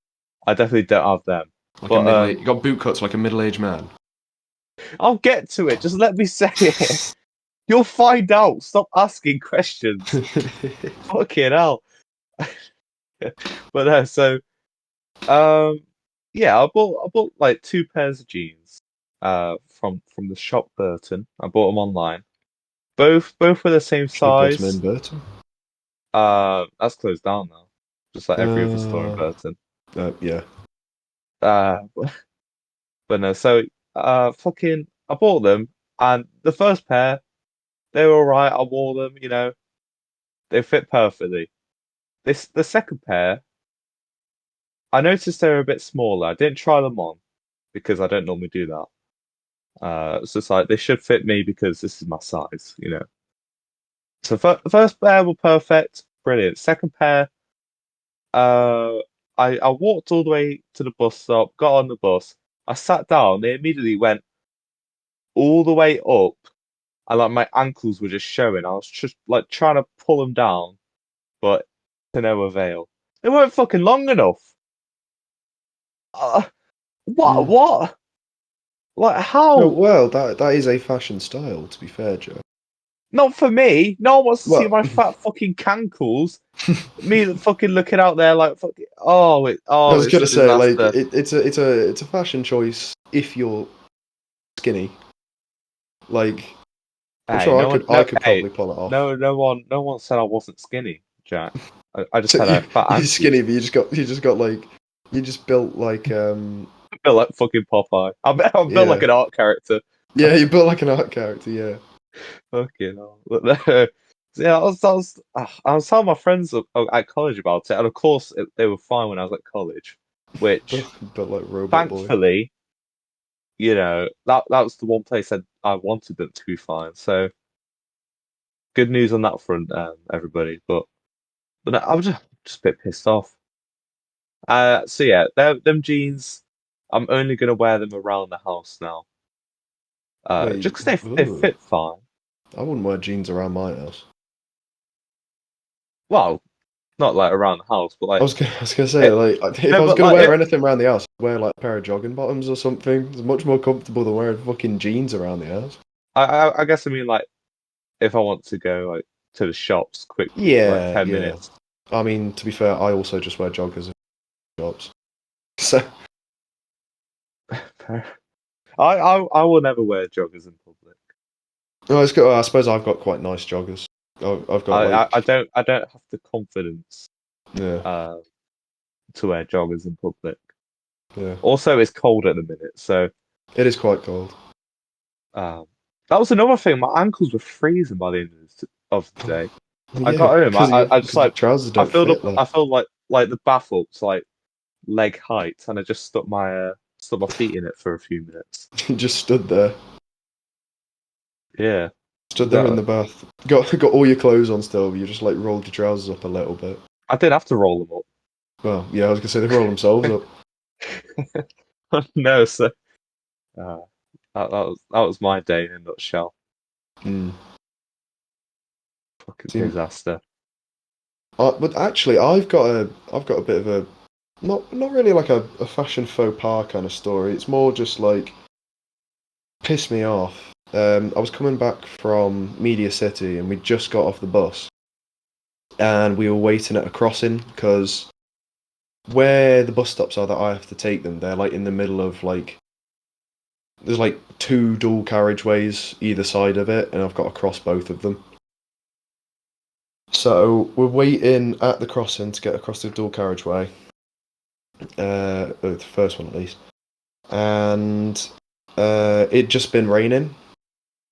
I definitely don't have them. Like a But middle you got boot cuts like a middle-aged man. I'll get to it. Just let me say it. You'll find out. Stop asking questions. Fucking hell. But so yeah, I bought like two pairs of jeans from the shop Burton. I bought them online. Both were the same Should have bought some size. in Burton. That's closed down now. Just like every other store in Uh, Burton. yeah. Uh but no, so fucking I bought them and the first pair They were alright. I wore them. You know, they fit perfectly. The second pair, I noticed they were a bit smaller. I didn't try them on because I don't normally do that. So it's like they should fit me because this is my size. You know. So the first pair were perfect, brilliant. Second pair, uh, I walked all the way to the bus stop, got on the bus. I sat down. They immediately went all the way up, and like my ankles were just showing. I was just like trying to pull them down, but to no avail. They weren't fucking long enough. Uh, what? Mm. What? Like Oh, how? well, that is a fashion style, to be fair, Joe. Not for me. No one wants to see Well, my fat fucking cankles. Me fucking looking out there like fucking. I was It's a gonna say, like, disaster. it's a fashion choice if you're skinny. Like, I'm Hey, sure no one. I No, could hey, probably pull it off. no one said I wasn't skinny, Jack. I just So had a fat you're ankles. skinny, but you just got like you just built like I feel like fucking Popeye. I built like yeah, an art character. yeah, you built like an art character, yeah. Fucking hell. But no. So, yeah, I was telling my friends at college about it, and of course they were fine when I was at college, which Built like Robot Boy. thankfully, you know, that was the one place I wanted them to be fine. So good news on that front, everybody. But no, I was just a bit pissed off. So yeah, them jeans, I'm only gonna wear them around the house now. Wait, Just because they ugh. fit fine. I wouldn't wear jeans around my house. Well, not like around the house, but I like was gonna, I was gonna say, it, like, if no, I was but gonna like wear anything around the house, I'd wear like a pair of jogging bottoms or something. It's much more comfortable than wearing fucking jeans around the house. I guess I mean like if I want to go like to the shops quickly for like Yeah, 10 yeah. minutes. I mean, to be fair, I also just wear joggers in shops. So, I will never wear joggers in public. no, it's good. I suppose I've got quite nice joggers. I've got like, I don't have the confidence yeah, uh to wear joggers in public. yeah. Also, it's cold at the minute, so It is quite cold. um that was another thing. My ankles were freezing by the end of the day. I Yeah, got home. because Just your like trousers don't fit. I filled like the bath up to like leg height, and I just stuck my feet in it for a few minutes. You just Yeah, stood there in that, the bath. Got all your clothes on still. But you just like rolled your trousers up a little bit. I did have to roll them Well, yeah, I was gonna say they roll themselves up. up. No, so uh, that was my day in a nutshell. Mm. Fucking See, disaster. but actually, I've got a bit of a not really like a fashion faux pas kind of story. It's more just like pissed me off. I was coming back from Media City and we just got off the bus and we were waiting at a crossing because where the bus stops are that I have to take them, they're like in the middle of like there's like two dual carriageways either side of it, and I've got to cross both of them. So we're waiting at the crossing to get across the dual carriageway, the first one at least, and it'd just been raining.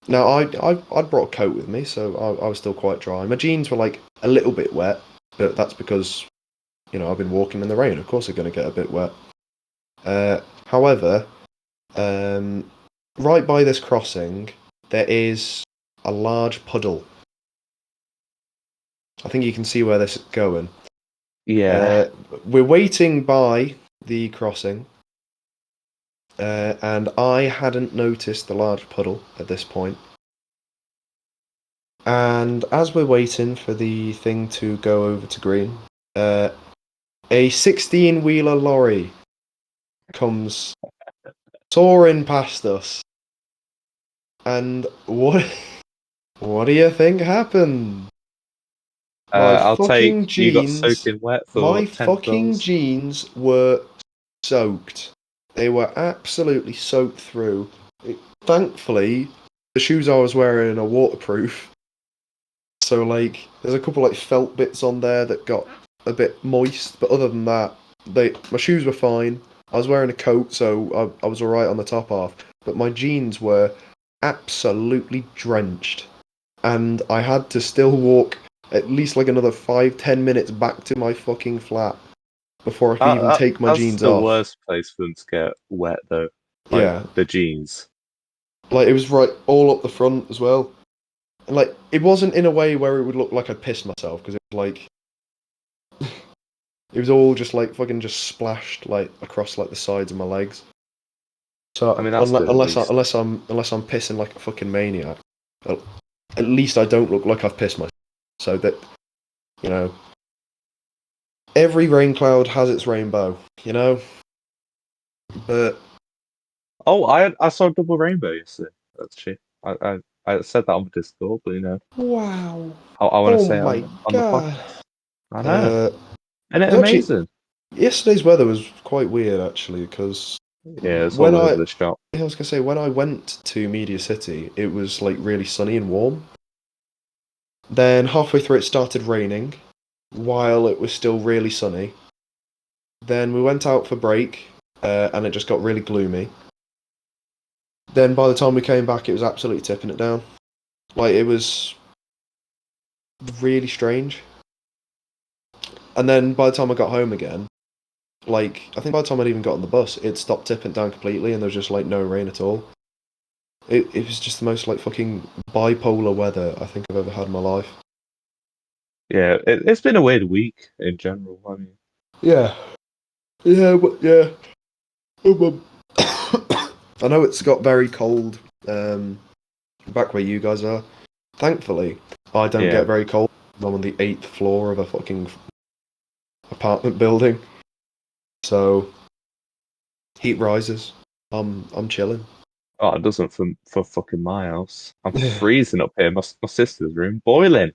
Now I'd brought a coat with me, so I was still quite dry. My jeans were like a little bit wet, but that's because I've been walking in the rain. Of course, they're going to get a bit wet. However, um, right by this crossing, there is a large puddle. I think you can see where this is going. Yeah. Uh, we're waiting by the crossing, and I hadn't noticed the large puddle at this point. And as we're waiting for the thing to go over to green, uh, a 16-wheeler lorry comes soaring past us. And what do you think happened? My I'll take fucking you got jeans, soaking wet for my what, 10 fucking fills? jeans were soaked. They were absolutely soaked through. Thankfully, the shoes I was wearing are waterproof. So like, there's a couple like felt bits on there that got a bit moist, but other than that, my shoes were fine. I was wearing a coat, so I was alright on the top half. But my jeans were absolutely drenched. and I had to still walk at least like another 5-10 minutes back to my fucking flat before I could even take my That's jeans the off. worst place for them to get wet, though. Like Yeah, the jeans. like it was right all up the front as well. And like it wasn't in a way where it would look like I'd pissed myself because it was like it was all just like fucking just splashed like across like the sides of my legs. I So mean, that's good at least. unless I'm pissing like a fucking maniac, at at least I don't look like I've pissed myself. So that you know, every rain cloud has its rainbow. You know, but Oh, I saw a double rainbow yesterday. Actually, I said that on the Discord, but wow, I want to oh say it my on the god. podcast. I know, Uh, isn't it actually, amazing? yesterday's weather was quite weird actually because Yeah, it's when all over the shop. I was gonna say when I went to Media City, it was like really sunny and warm. Then halfway through, it started raining, while it was still really sunny. Then we went out for break, and it just got really gloomy. Then by the time we came back, it was absolutely tipping it down. Like it was really strange. And then by the time I got home again, like I think by the time I'd even got on the bus, it stopped tipping down completely, and there was just like no rain at all. It was just the most like fucking bipolar weather I think I've ever had in my life. Yeah, it's been a weird week in general. I mean, Yeah, yeah, but yeah. I know it's got very cold back where you guys are. Thankfully, I don't yeah. get very cold. I'm on the 8th floor of a fucking apartment building, so heat rises. I'm chilling. Oh, it doesn't for fucking my house. I'm freezing up here. My sister's room boiling.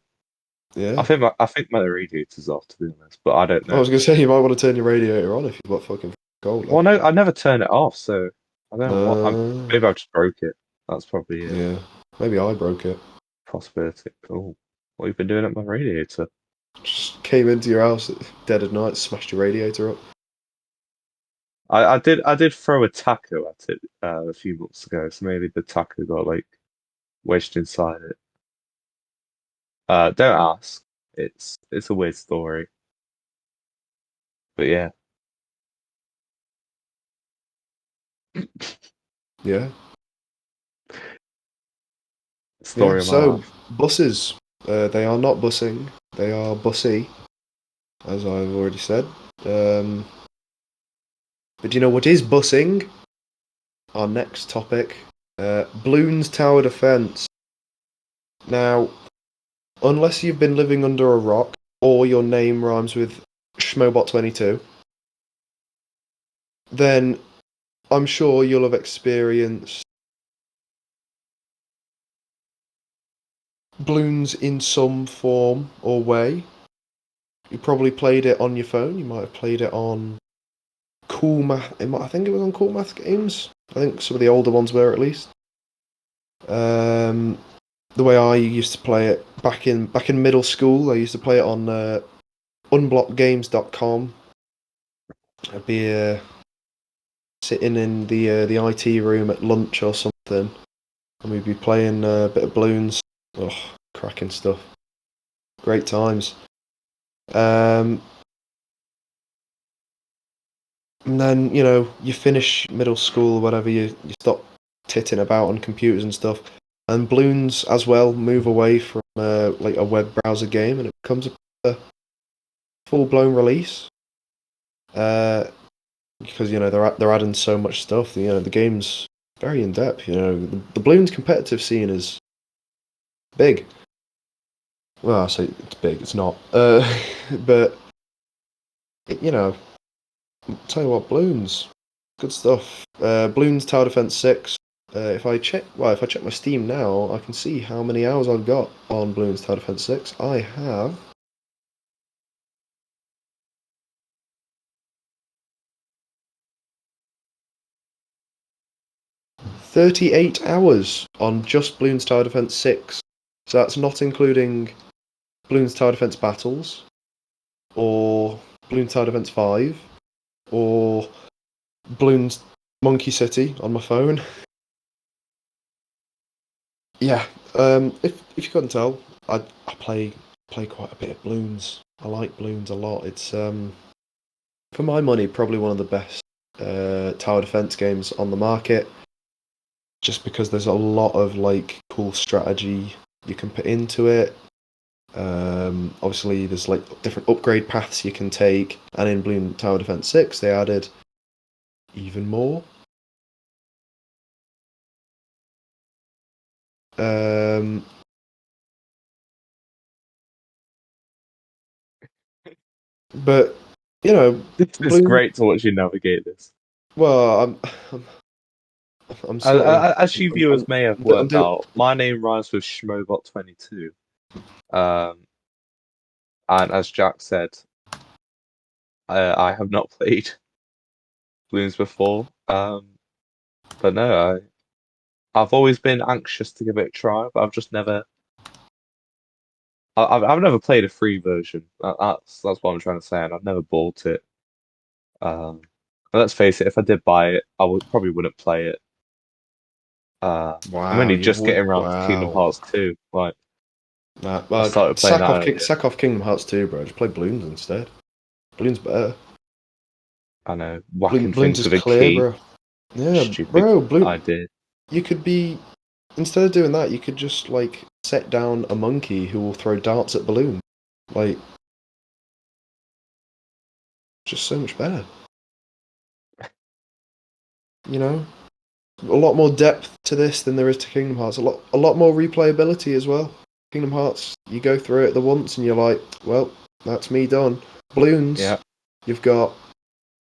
Yeah. I think my radiator's off, to be honest, but I don't I know. was gonna say you might want to turn your radiator on if you've got fucking cold. Well, no, I never turn it off, so I don't know what. Uh, Maybe I just broke it. That's probably a yeah. Maybe I broke it. possibility. Oh, what have you been doing at my radiator? Just came into your house at dead of night, smashed your radiator up. I did throw a taco at it a few months ago, so maybe the taco got like wedged inside it. Don't ask. It's a weird story, but yeah, Yeah. Yeah. story of my So life. buses, they are not bussing. They are bussy, as I've already said. Um, but do you know what is bussing? Our next topic, Bloons Tower Defense. Now, unless you've been living under a rock or your name rhymes with Schmobot22, then I'm sure you'll have experienced Bloons in some form or way. You probably played it on your phone. You might have played it on Cool Math. I think it was on Cool Math Games. I think some of the older ones were at least. Um, the way I used to play it back in middle school, I used to play it on unblockgames.com. I'd be sitting in the IT room at lunch or something, and we'd be playing a bit of Bloons. Oh, cracking stuff. Great times. Um, and then you finish middle school, whatever. You stop titting about on computers and stuff, and Bloons as well move away from like a web browser game, and it becomes a full blown release. Uh, because they're adding so much stuff. The game's very in depth. The Bloons competitive scene is big. Well, I say it's big. It's not. But you know, tell you what, Bloons, good stuff. Bloons Tower Defense 6. If I check my Steam now, I can see how many hours I've got on Bloons Tower Defense 6. I have 38 hours on just Bloons Tower Defense 6. So that's not including Bloons Tower Defense Battles, or Bloons Tower Defense 5, or Bloons Monkey City on my phone. Yeah, If you couldn't tell, I play quite a bit of Bloons. I like Bloons a lot. It's for my money probably one of the best tower defense games on the market. Just because there's a lot of like cool strategy you can put into it. Obviously, there's like different upgrade paths you can take, and in Bloons Tower Defense 6, they added even more. But you know, It's Bloons. great to watch you navigate this. Well, I'm, I'm sort of, As you viewers may have I'm worked doing. out, my name rhymes with Schmobot22. Um, and as Jack said, I have not played Bloons before. But no, I've always been anxious to give it a try, but I've just never. I've never played a free version. That's what I'm trying to say, and I've never bought it. And let's face it, if I did buy it, probably wouldn't play it. I'm Wow, only just getting around to Kingdom wow. Hearts 2. Like Nah, I started playing that earlier. sack off Kingdom Hearts 2, bro. Just play Bloons instead. Bloons better. I know, whacking Bloons things is with a clear, key. bro. Yeah, Stupid bro. idea. You could be instead of doing that, you could just like set down a monkey who will throw darts at balloons. Like, just so much better. You know, a lot more depth to this than there is to Kingdom Hearts. A lot more replayability as well. Kingdom Hearts, you go through it the once and you're like, well, that's me done. Bloons, Yeah, you've got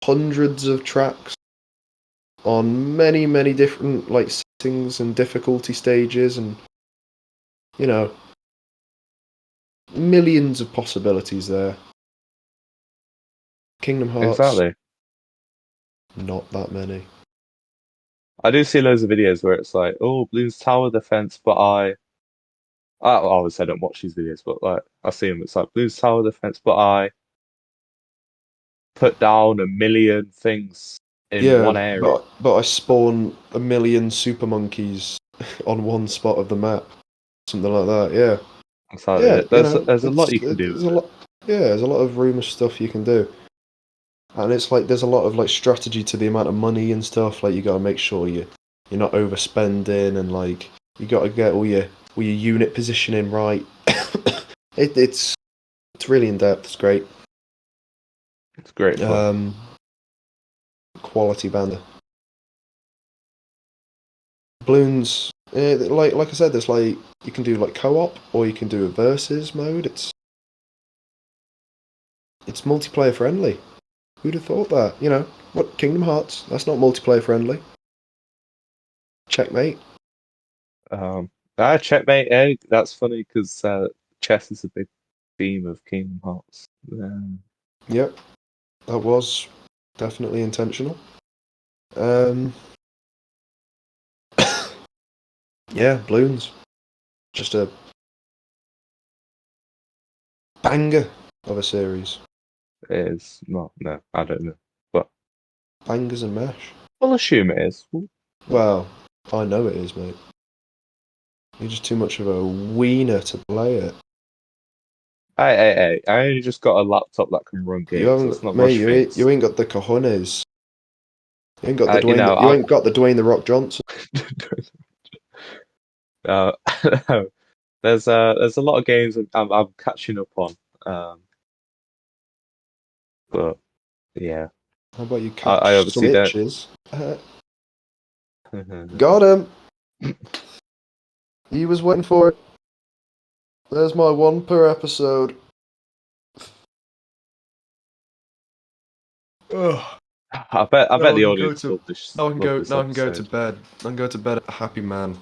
hundreds of tracks on many different like settings and difficulty stages, and you know, millions of possibilities there. Kingdom Hearts, exactly. not that many. I do see loads of videos where it's like, oh, Bloons Tower Defense, but I obviously I don't watch these videos, but like I see them. It's like Bloons Tower Defense, but I put down a million things in Yeah, one area. but I spawn a million super monkeys on one spot of the map, something like that. Yeah, Exactly. yeah. You know, There's a lot you can do there's with a it. lot. Yeah, there's a lot of rumor stuff you can do, and it's like there's a lot of like strategy to the amount of money and stuff. Like you got to make sure you're not overspending, and like you got to get all your unit positioning right. It's really in depth. It's great. It's great fun. Um, Quality banter. Bloons, like I said, there's like you can do like co-op or you can do a versus mode. It's multiplayer friendly. Who'd have thought that? You know what? Kingdom Hearts. That's not multiplayer friendly. Checkmate. Checkmate. That's funny because chess is a big theme of Kingdom Hearts. Yep, that was definitely intentional. Um, yeah, Bloons. Just a banger of a series. It is not. No, I don't know, but Bangers and mash. we'll assume it is. Well, I know it is, mate. You're just too much of a wiener to play it. I only just got a laptop that can run You games. Let's haven't, not mate. rush things. You ain't got the cojones. You ain't got the You know, You ain't got the Dwayne the Rock Johnson. uh, there's a lot of games I'm catching up on. But yeah, How about you I catch some obviously don't. itches? Got him. He was waiting for it. There's my one per episode. Ugh. I bet Now I the can go audience to. love this Now I can go to episode. bed. I can go to bed a happy man.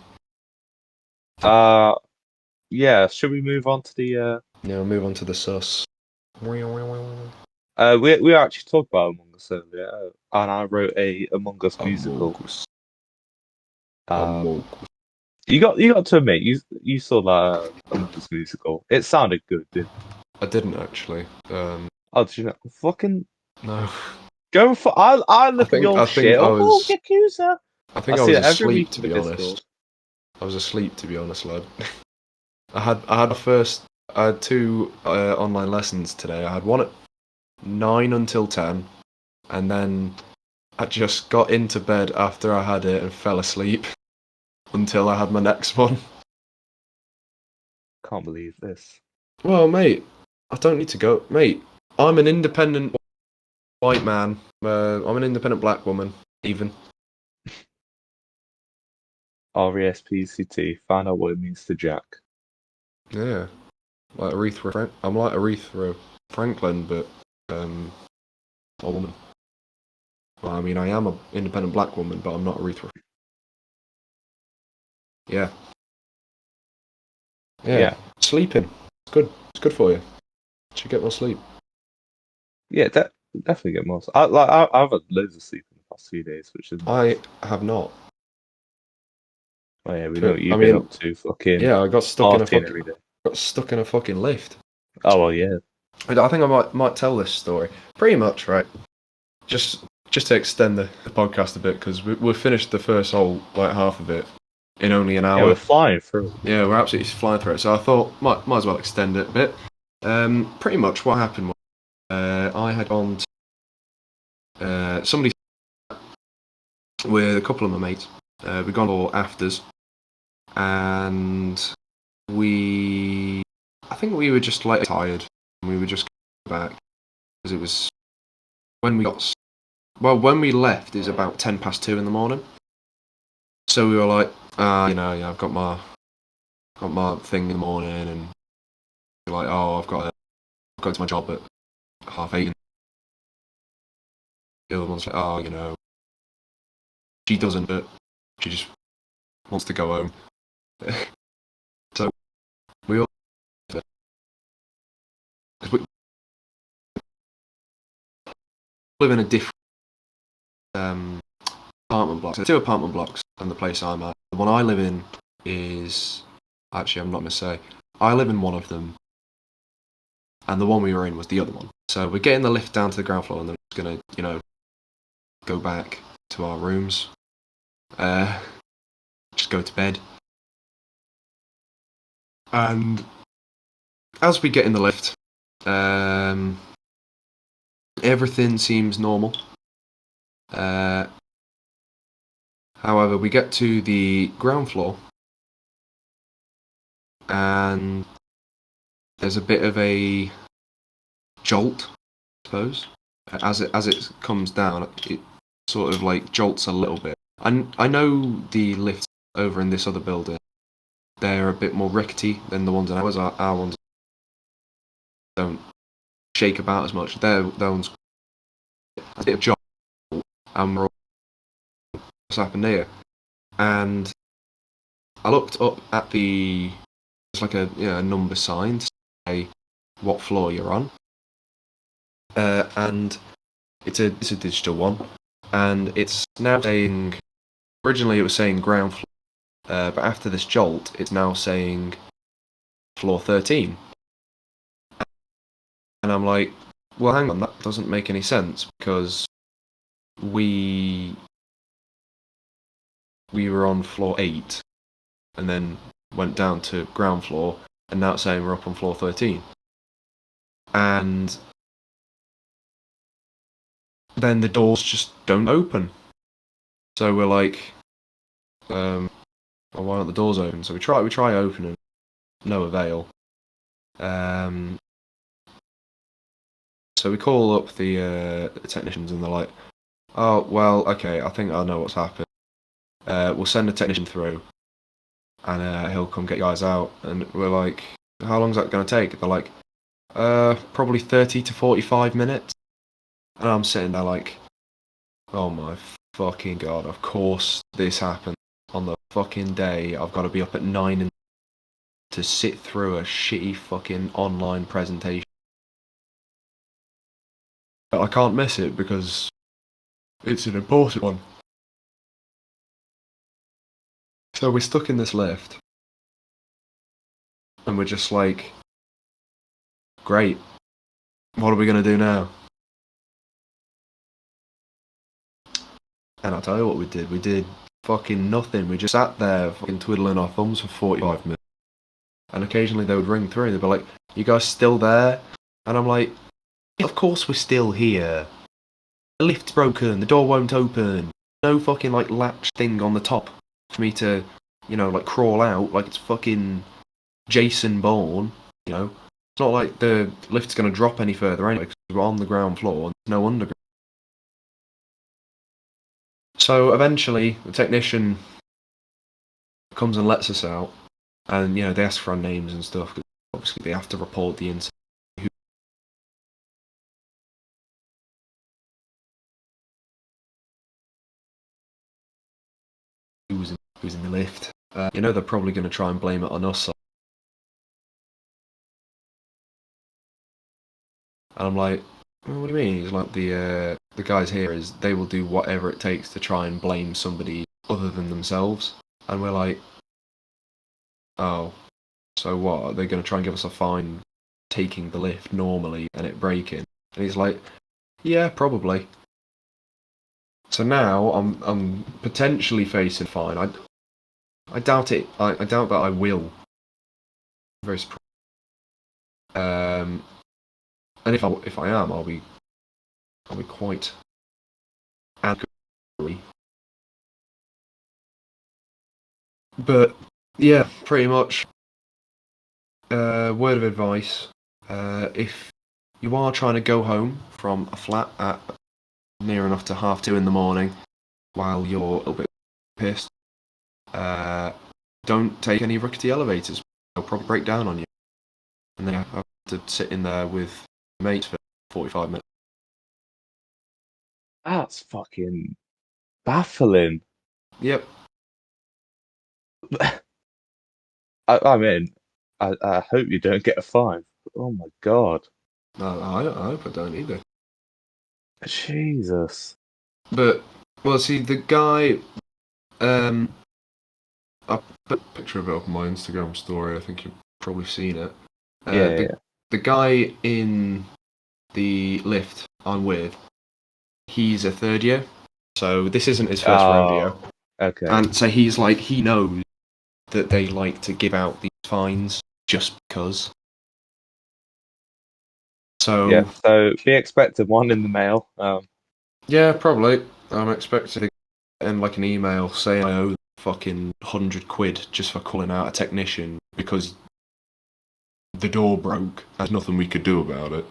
Uh, yeah. Should we move on to the Now I'll move on to the sus. we actually talked about Among Us earlier, and I wrote a Among Us musical. Amogus. Um, Amogus. you got to admit you saw that Among Us musical. It sounded good, didn't it? I didn't actually. Oh, did you know? Fucking No. go for I look at your I think shit. I Oh, was Yakuza. I I think I see was that every asleep week to in the be Discord. honest. I was asleep, to be honest, lad. I had two online lessons today. I had one at 9 until 10, and then I just got into bed after I had it and fell asleep until I had my next one. Can't believe this. Well, mate, I don't need to go. Mate, I'm an independent white man. I'm an independent black woman, even. RESPCT, find out what it means to Jack. Yeah. Like I'm like Aretha Franklin, but a woman. Well, I mean, I am an independent black woman, but I'm not Aretha. Yeah. Yeah. Sleeping. It's good. It's good for you. Should get more sleep. Yeah, definitely get more. I've had loads of sleep in the past few days, which is nice. I have not. Oh yeah, we know But, what you've been up to. Fucking yeah, I partying every day. got stuck in a fucking lift. Oh well, yeah. I think I might tell this story. Pretty much, right? Just to extend the podcast a bit, because we finished the first whole like half of it in only an Yeah, hour. we're flying through. Yeah, we're absolutely flying through it. So I thought might as well extend it a bit. Pretty much what happened was I had gone to somebody with a couple of my mates. We'd gone for afters, and I think we were just like tired, and we were just going back because it was when when we left. It was about 2:10 in the morning. So we were like, yeah, I've got my thing in the morning, and we're like, oh, I've got to go to my job at 8:30. And the other one's like, oh, she doesn't, but she just wants to go home. So we all we live in a different apartment block. So 2 apartment blocks, and the place I'm at. The one I live in is actually I'm not gonna say. I live in one of them, and the one we were in was the other one. So we're getting the lift down to the ground floor, and then we're just gonna, go back to our rooms. Just go to bed. And as we get in the lift, everything seems normal. However, we get to the ground floor, and there's a bit of a jolt, I suppose. As it comes down, it sort of like jolts a little bit. And I know the lifts over in this other building, they're a bit more rickety than the ones in ours. Our ones don't shake about as much. Their ones a bit of jolt, and we're all, what's happened here? And I looked up at it's like a number sign to say what floor you're on, and it's a digital one, and it's now saying. Originally, it was saying ground floor, but after this jolt, it's now saying floor 13. And I'm like, well, hang on, that doesn't make any sense because we were on floor 8 and then went down to ground floor, and now it's saying we're up on floor 13. And then the doors just don't open. So we're like, well, why aren't the doors open? So we try opening, no avail. So we call up the technicians, and they're like, oh, well, okay, I think I know what's happened. We'll send a technician through, and he'll come get you guys out. And we're like, how long's that going to take? They're like, probably 30 to 45 minutes. And I'm sitting there like, oh my fucking god, of course this happened on the fucking day I've got to be up at 9 to sit through a shitty fucking online presentation. But I can't miss it because it's an important one. So we're stuck in this lift, and we're just like, great, what are we going to do now? And I'll tell you what we did. We did fucking nothing. We just sat there fucking twiddling our thumbs for 45 minutes. And occasionally they would ring through. They'd be like, "You guys still there?" And I'm like, "Of course we're still here. The lift's broken. The door won't open. No fucking like latch thing on the top for me to, like crawl out like it's fucking Jason Bourne. It's not like the lift's gonna drop any further anyway because we're on the ground floor and there's no underground." So eventually, the technician comes and lets us out, and they ask for our names and stuff. Cause obviously, they have to report the incident. Who's in the lift? They're probably going to try and blame it on us. And I'm like, "Well, what do you mean?" He's like, the guys here is they will do whatever it takes to try and blame somebody other than themselves. And we're like, "Oh, so what? Are they going to try and give us a fine taking the lift normally and it breaking?" And he's like, "Yeah, probably." So now I'm potentially facing fine. I doubt it. I doubt that I will. Very surprised. And if I am, I'll be quite angry. But yeah, pretty much. Word of advice: if you are trying to go home from a flat at near enough to 2:30 in the morning, while you're a little bit pissed, don't take any rickety elevators. They'll probably break down on you, and then you have to sit in there with mates for 45 minutes. That's fucking baffling. Yep. I mean, I hope you don't get a fine. Oh my god. No, I hope I don't either. Jesus. But well, see the guy. I put a picture of it up on my Instagram story. I think you've probably seen it. Yeah, The yeah. the guy in the lift I'm with, he's a third year, so this isn't his first rodeo. Oh, okay. And so he's like, he knows that they like to give out these fines just because. So Yeah, so be expecting one in the mail. yeah, probably. I'm expecting to get in like an email saying I owe fucking £100 just for calling out a technician because the door broke. There's nothing we could do about it.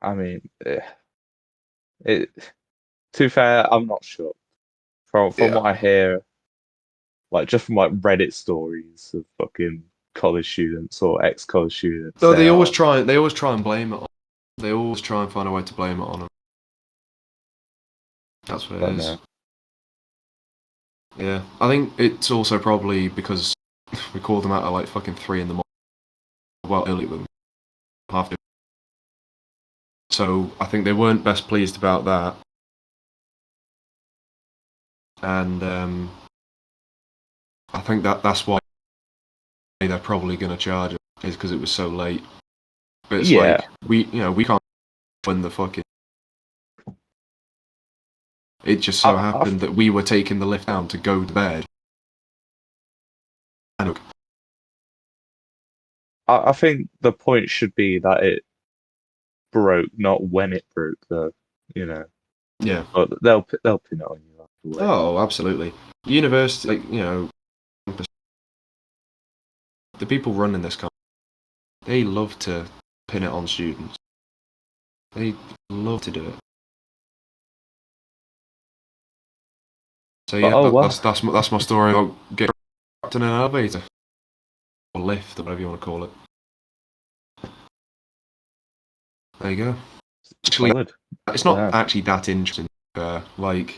I mean, it. To be fair, I'm not sure. From Yeah. what I hear, like just from like Reddit stories of fucking college students or ex-college students, So they they always are. try. They always try and blame it on. They always try and find a way to blame it on them. That's what it Don't is. know. Yeah, I think it's also probably because we called them out at like fucking 3 in the morning. Well, early with them, half. So I think they weren't best pleased about that, and I think that's why they're probably going to charge it is because it was so late. But it's Yeah, like we can't when the fucking. It just so I, I, happened that we were taking the lift down to go to bed. And I think the point should be that it broke, not when it broke. Though, you know, yeah. but they'll pin it on you afterwards. Oh, absolutely. University, like, the people running this company, they love to pin it on students. They love to do it. So But yeah, oh well. that's my story about getting trapped in an elevator or lift or whatever you want to call it. There you go. Actually, Solid. it's not Yeah. actually that interesting. Like,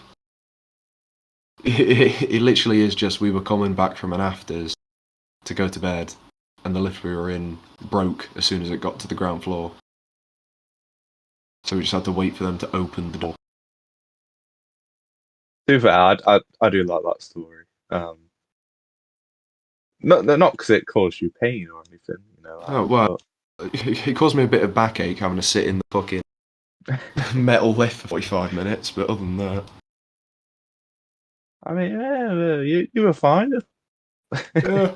it literally is just we were coming back from an afters to go to bed, and the lift we were in broke as soon as it got to the ground floor. So we just had to wait for them to open the door. To be fair, I do like that story. Not because it caused you pain or anything, you know. Oh well, it caused me a bit of backache having to sit in the fucking But metal lift for 45 minutes, but other than that. I mean, you were fine. Yeah.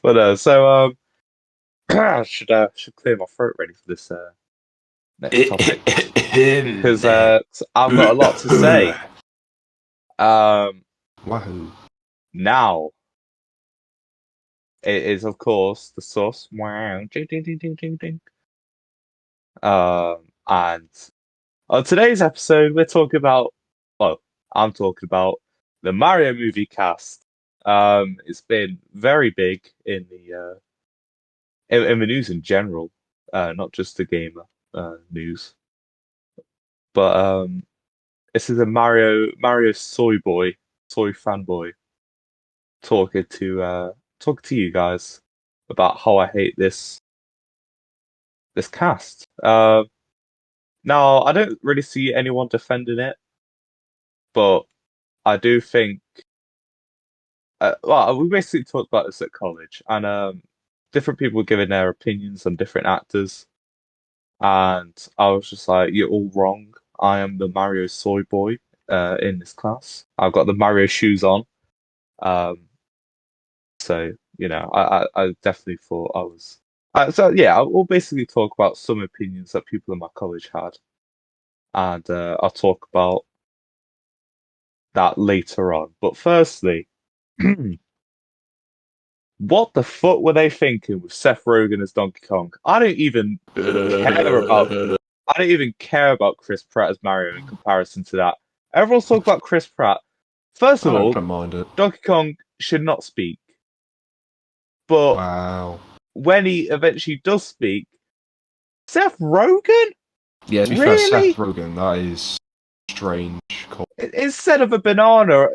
But should clear my throat ready for this next topic because I've got a lot to say. Wahoo. Now it is of course the sauce. Wow, ding ding ding ding ding ding. And on today's episode, we're talking about. Well, I'm talking about the Mario movie cast. It's been very big in the news in general, not just the gamer news. But this is a Mario soy fanboy talking to you guys about how I hate this cast. Now I don't really see anyone defending it, but I do think. Well, we basically talked about this at college, and different people were giving their opinions on different actors, and I was just like, "You're all wrong. I am the Mario soy boy in this class. I've got the Mario shoes on." Um, so I definitely thought I was. So yeah, we'll basically talk about some opinions that people in my college had, and I'll talk about that later on. But firstly. What the fuck were they thinking with Seth Rogen as Donkey Kong? Care about I don't even care about Chris Pratt as Mario in comparison to that. Everyone's talking about Chris Pratt. First of I all, don't mind it. Donkey Kong should not speak. But Wow. when he eventually does speak, Seth Rogen? Yeah, to be fair, Seth Really? Rogen, that is strange. Instead of a banana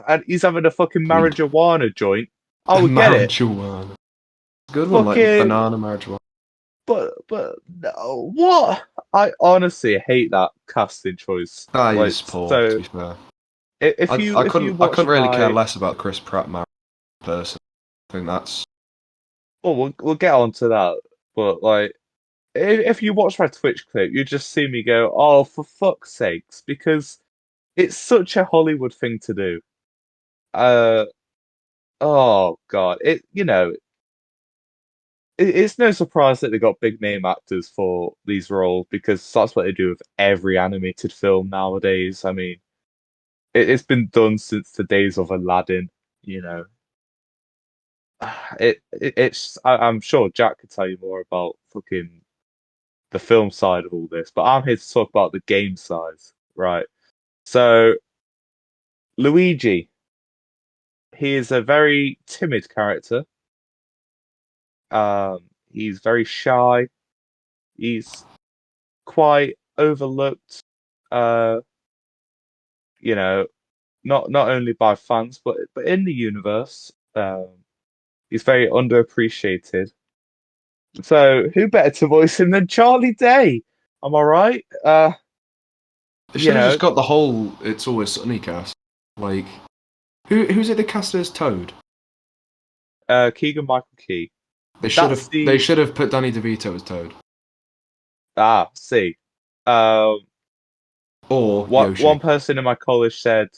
and he's having a fucking I mean, marijuana joint, I would get it. marijuana. Good one, like Fucking banana marijuana. but no, what? I honestly hate that casting choice. That Like, is poor, to so be fair. if I, I you couldn't I watch couldn't really care my, less about Chris Pratt Mario person. I think that's well, we'll get on to that. But like, if you watch my Twitch clip, you just see me go, "Oh, for fuck's sakes!" Because it's such a Hollywood thing to do. Uh, oh God, it's no surprise that they got big name actors for these roles because that's what they do with every animated film nowadays. I mean. It's been done since the days of Aladdin, you know. I'm sure Jack could tell you more about fucking the film side of all this, but I'm here to talk about the game side, right? So Luigi, he is a very timid character. He's very shy. He's quite overlooked. Uh, you know, not only by fans but in the universe. He's very underappreciated. So who better to voice him than Charlie Day? Am I right? they You should have know, just got the whole It's Always Sunny cast. Like who's it they cast as Toad? Keegan Michael Key. They should That's have they the should have put Danny DeVito as Toad. see. Um, Or what Yoshi. one person in my college said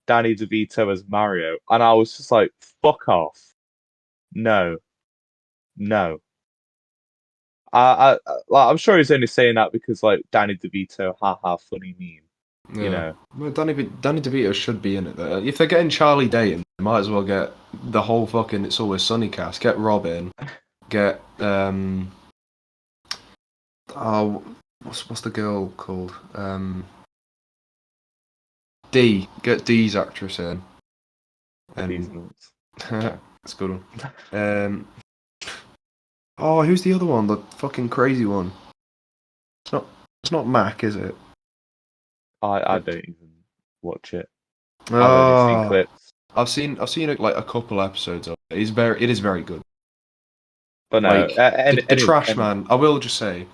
Danny DeVito as Mario, and I was just like, fuck off. No, no. Like, I'm sure he's only saying that because like Danny DeVito, haha, funny meme. You Yeah. know. Well, Danny DeVito should be in it though. If they're getting Charlie Day in, they might as well get the whole fucking It's Always Sunny cast. Get Robin. Get oh what's the girl called? D. Get D's actress in. These And nuts. it's a good one. Oh, who's the other one? The fucking crazy one. It's not. It's not Mac, is it? I don't even watch it. I've only seen Oh, clips. I've seen like a couple episodes of it. It is very good. But no, Like the Trash anyway. Man. I will just say,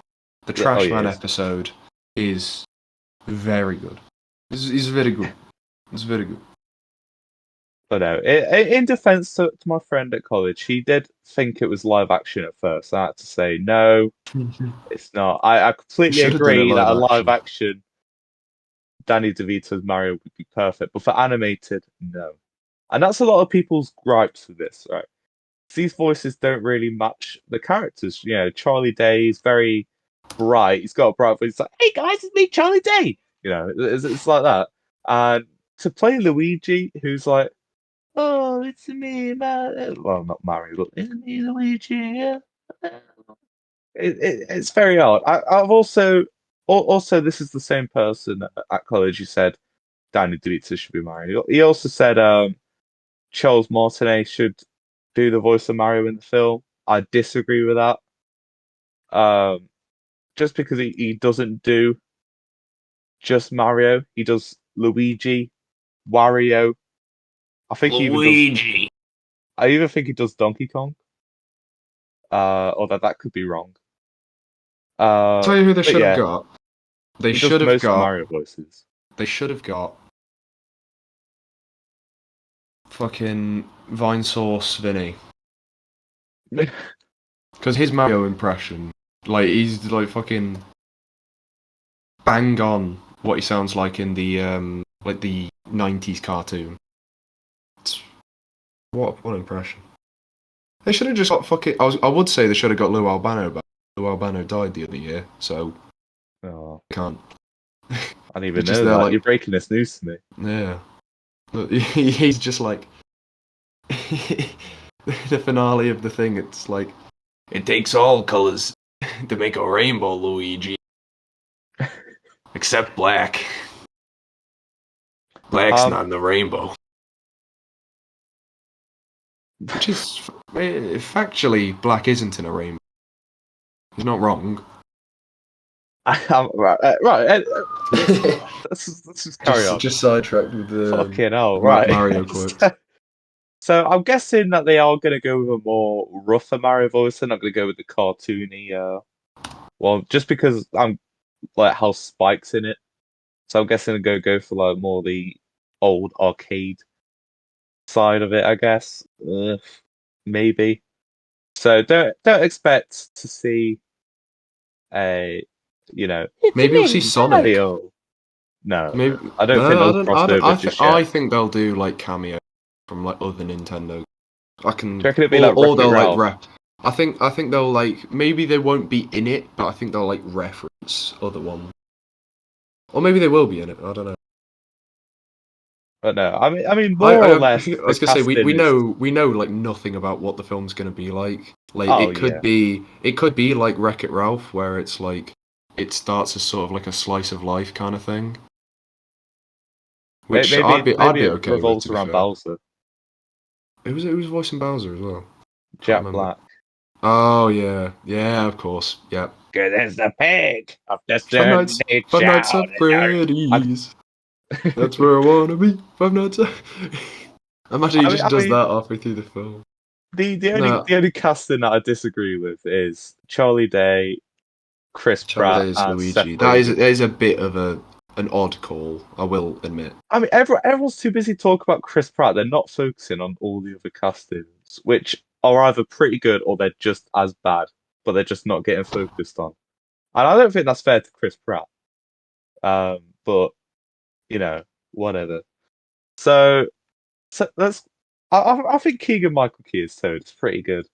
the Yeah, oh Trash yeah, Man episode is very good. It's very good. It's very good. but no. In defense to my friend at college, he did think it was live action at first. I had to say no, it's not. I They completely should have done it agree that live a live action. action Danny DeVito's Mario would be perfect, but for animated, no. And that's a lot of people's gripes with this, right? These voices don't really match the characters. You know, Charlie Day is very bright. He's got a bright voice. He's like, "Hey guys, it's me, Charlie Day." You know, it's like that. And to play Luigi, who's like, "Oh, it's me, Mario." Well, not Mario, but it's me, Luigi. Yeah. It's very odd. I've also this is the same person at college who said Danny DeVito should be Mario. He also said Charles Martinet should do the voice of Mario in the film. I disagree with that. Just because he doesn't do just Mario, he does Luigi, Wario. I think he even does. Luigi. I even think he does Donkey Kong. Although that could be wrong. Tell you who they But should have yeah, got. They he does should have most got. Mario voices. They should have got. Fucking Vine Sauce Vinny. Because his Mario impression, like, he's like fucking bang on what he sounds like in the like the 90s cartoon. It's, what an impression. They should have just got fucking. I would say they should have got Lou Albano back. Lou Albano died the other year, so Oh, I can't. I didn't even Just know there, that. like, You're breaking this news to me. yeah. Look, he's just like the finale of the thing. It's like it takes all colors to make a rainbow, Luigi, except black. Black's not in the rainbow. Which is factually, black isn't in a rainbow. He's not wrong. Right. Let's just carry on. Just sidetracked with the Fucking hell, right. Mario quotes. So I'm guessing that they are going to go with a more rougher Mario voice. They're not going to go with the cartoony. Well, just because I'm like how Spike's in it, so I'm guessing they're go for like more the old arcade side of it. I guess, maybe. So don't expect to see a, it's Maybe we'll see me, Sonic. Mario. No, Maybe I don't think they'll cross over just yet. I think they'll do like cameo from like other Nintendo. I can. Do you reckon it'd be like or they'll Wreck-It like rep. I think they'll like maybe they won't be in it, but I think they'll like reference other ones. Or maybe they will be in it. I don't know. But no, I mean, more or less. I was gonna say we know like nothing about what the film's gonna be like. Like it could be like Wreck-It Ralph, where it's like it starts as sort of like a slice of life kind of thing. Which maybe I'd be it okay revolves with, around Bowser. It was voicing Bowser as well. Jack Black. Oh yeah, of course, yeah. Good as the pig of the Five Nights at Freddy's. That's where I wanna be. Five Nights at. Imagine he just does that halfway through the film. The only casting that I disagree with is Charlie Day, Chris Pratt, and Luigi. Seth That Rogen. is a bit of an odd call, I will admit. I mean, everyone's too busy talking about Chris Pratt. They're not focusing on all the other castings, which are either pretty good or they're just as bad, but they're just not getting focused on. And I don't think that's fair to Chris Pratt. But whatever. So let's. I think Keegan Michael Key is Toad. It's pretty good.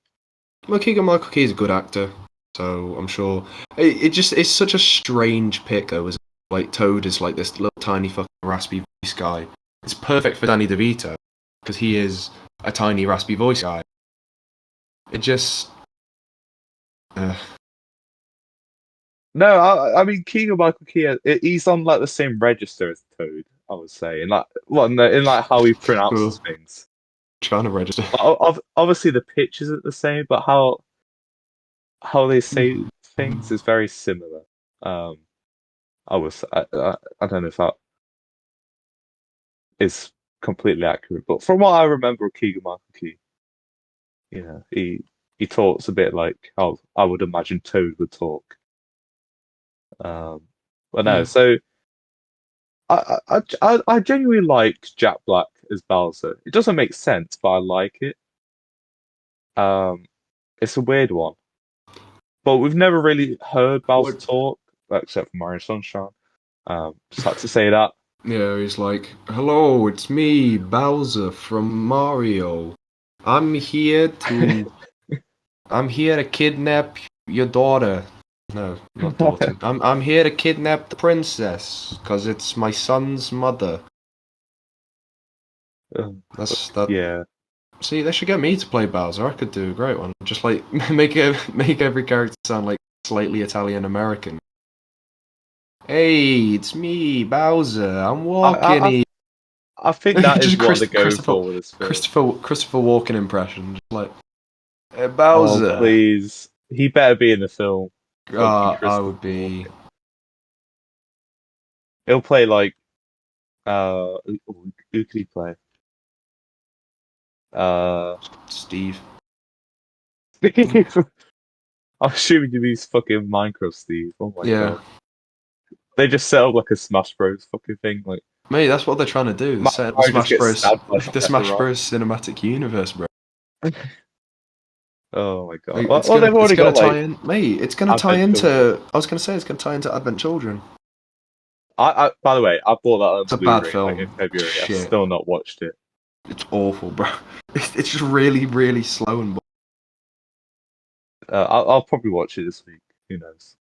Well, Keegan Michael Key is a good actor, so I'm sure. It's such a strange pick though, isn't it? Like Toad is like this little tiny fucking raspy voice guy. It's perfect for Danny DeVito because he is a tiny raspy voice guy. It just. No, I mean Keegan Michael Key. He's on like the same register as Toad. I would say, in like how he pronounces things. Trying to register. Obviously, the pitch isn't the same, but how they say things is very similar. I don't know if that is completely accurate, but from what I remember of Keegan Michael Key, he talks a bit like how I would imagine Toad would talk. But no, so I genuinely like Jack Black as Bowser. It doesn't make sense, but I like it. It's a weird one, but we've never really heard Bowser talk, except for Mario Sunshine. Just had to say that. Yeah, he's like, "Hello, it's me, Bowser from Mario. I'm here to I'm here to kidnap your daughter. No, not daughter. I'm here to kidnap the princess, 'cause it's my son's mother." That's that. Yeah. See, they should get me to play Bowser. I could do a great one. Just like make every character sound like slightly Italian American. Hey, it's me, Bowser. I'm I, walking I, I here. I think that is Just what they're going for with this film. Christopher Walken impression. Just like, hey, Oh, Bowser. please. He better be in the film. Fucking I Christopher would be Walken. He'll play like, who could he play? Uh, Steve. Steve. I'm assuming you mean fucking Minecraft Steve. Oh my Yeah. god. They just set up like a Smash Bros. Fucking thing. Like, Mate, that's what they're trying to do. They're setting up the Mario just Smash gets Bros. stabbed by The fucking Smash rock. Bros. Cinematic universe, bro. Oh my god. Like, Well, they've it's already gonna got tie like in, mate. It's gonna tie Advent Children. into. I was gonna say it's gonna tie into Advent Children. By the way, I bought that on It's a bad Blu-ray like in film. February. I've Shit, still not watched it. it's awful, bro. It's just really, really slow and. I'll probably watch it this week. Who knows?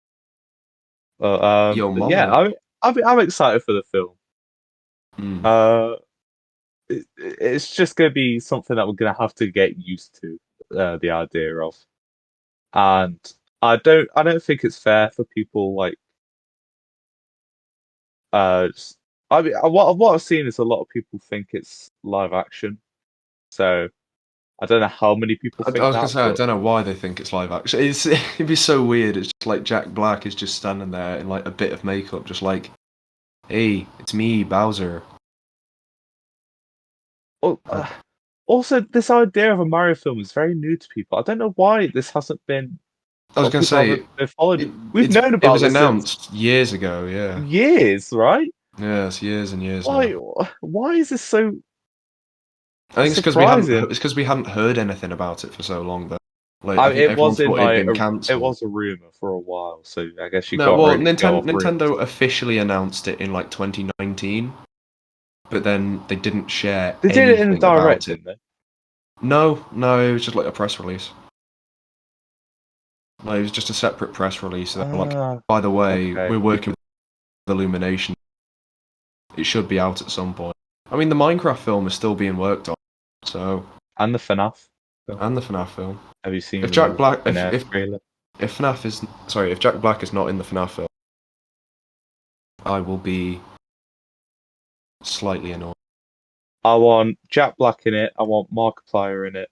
Your But mom yeah, would. I'm excited for the film. Mm. Uh, it's just gonna be something that we're gonna have to get used to. The idea of, and I don't think it's fair for people like just, I mean, what I've seen is a lot of people think it's live action. So I don't know how many people I think was gonna that, say I but don't know why they think it's live action. It'd be so weird. It's just like Jack Black is just standing there in like a bit of makeup, just like, "Hey, it's me, Bowser." oh, I, also this idea of a Mario film is very new to people. I don't know why this hasn't been I was or gonna people say haven't been followed. it. We've known It about was this since announced years ago. Yeah. years, right? Yes, years and years Why? now. Why is this so I think surprising? it's because we hadn't heard anything about it for so long that like I I mean, think it everyone was in thought it'd like been it cancelled. was a rumor for a while, so I guess you No, can't well, really go off rumors. Nintendo officially announced it in like 2019, but then they didn't share They did it in a anything direct, about it. didn't they? No, it was just like a press release. Like, it was just a separate press release. They were like, Ah, by the way, okay. we're working with Illumination. It should be out at some point. I mean, the Minecraft film is still being worked on, so And the FNAF film. and the FNAF film. Have you seen If the Jack new Black, FNAF trailer? if FNAF is sorry, if Jack Black is not in the FNAF film, I will be slightly annoyed. I want Jack Black in it. I want Markiplier in it.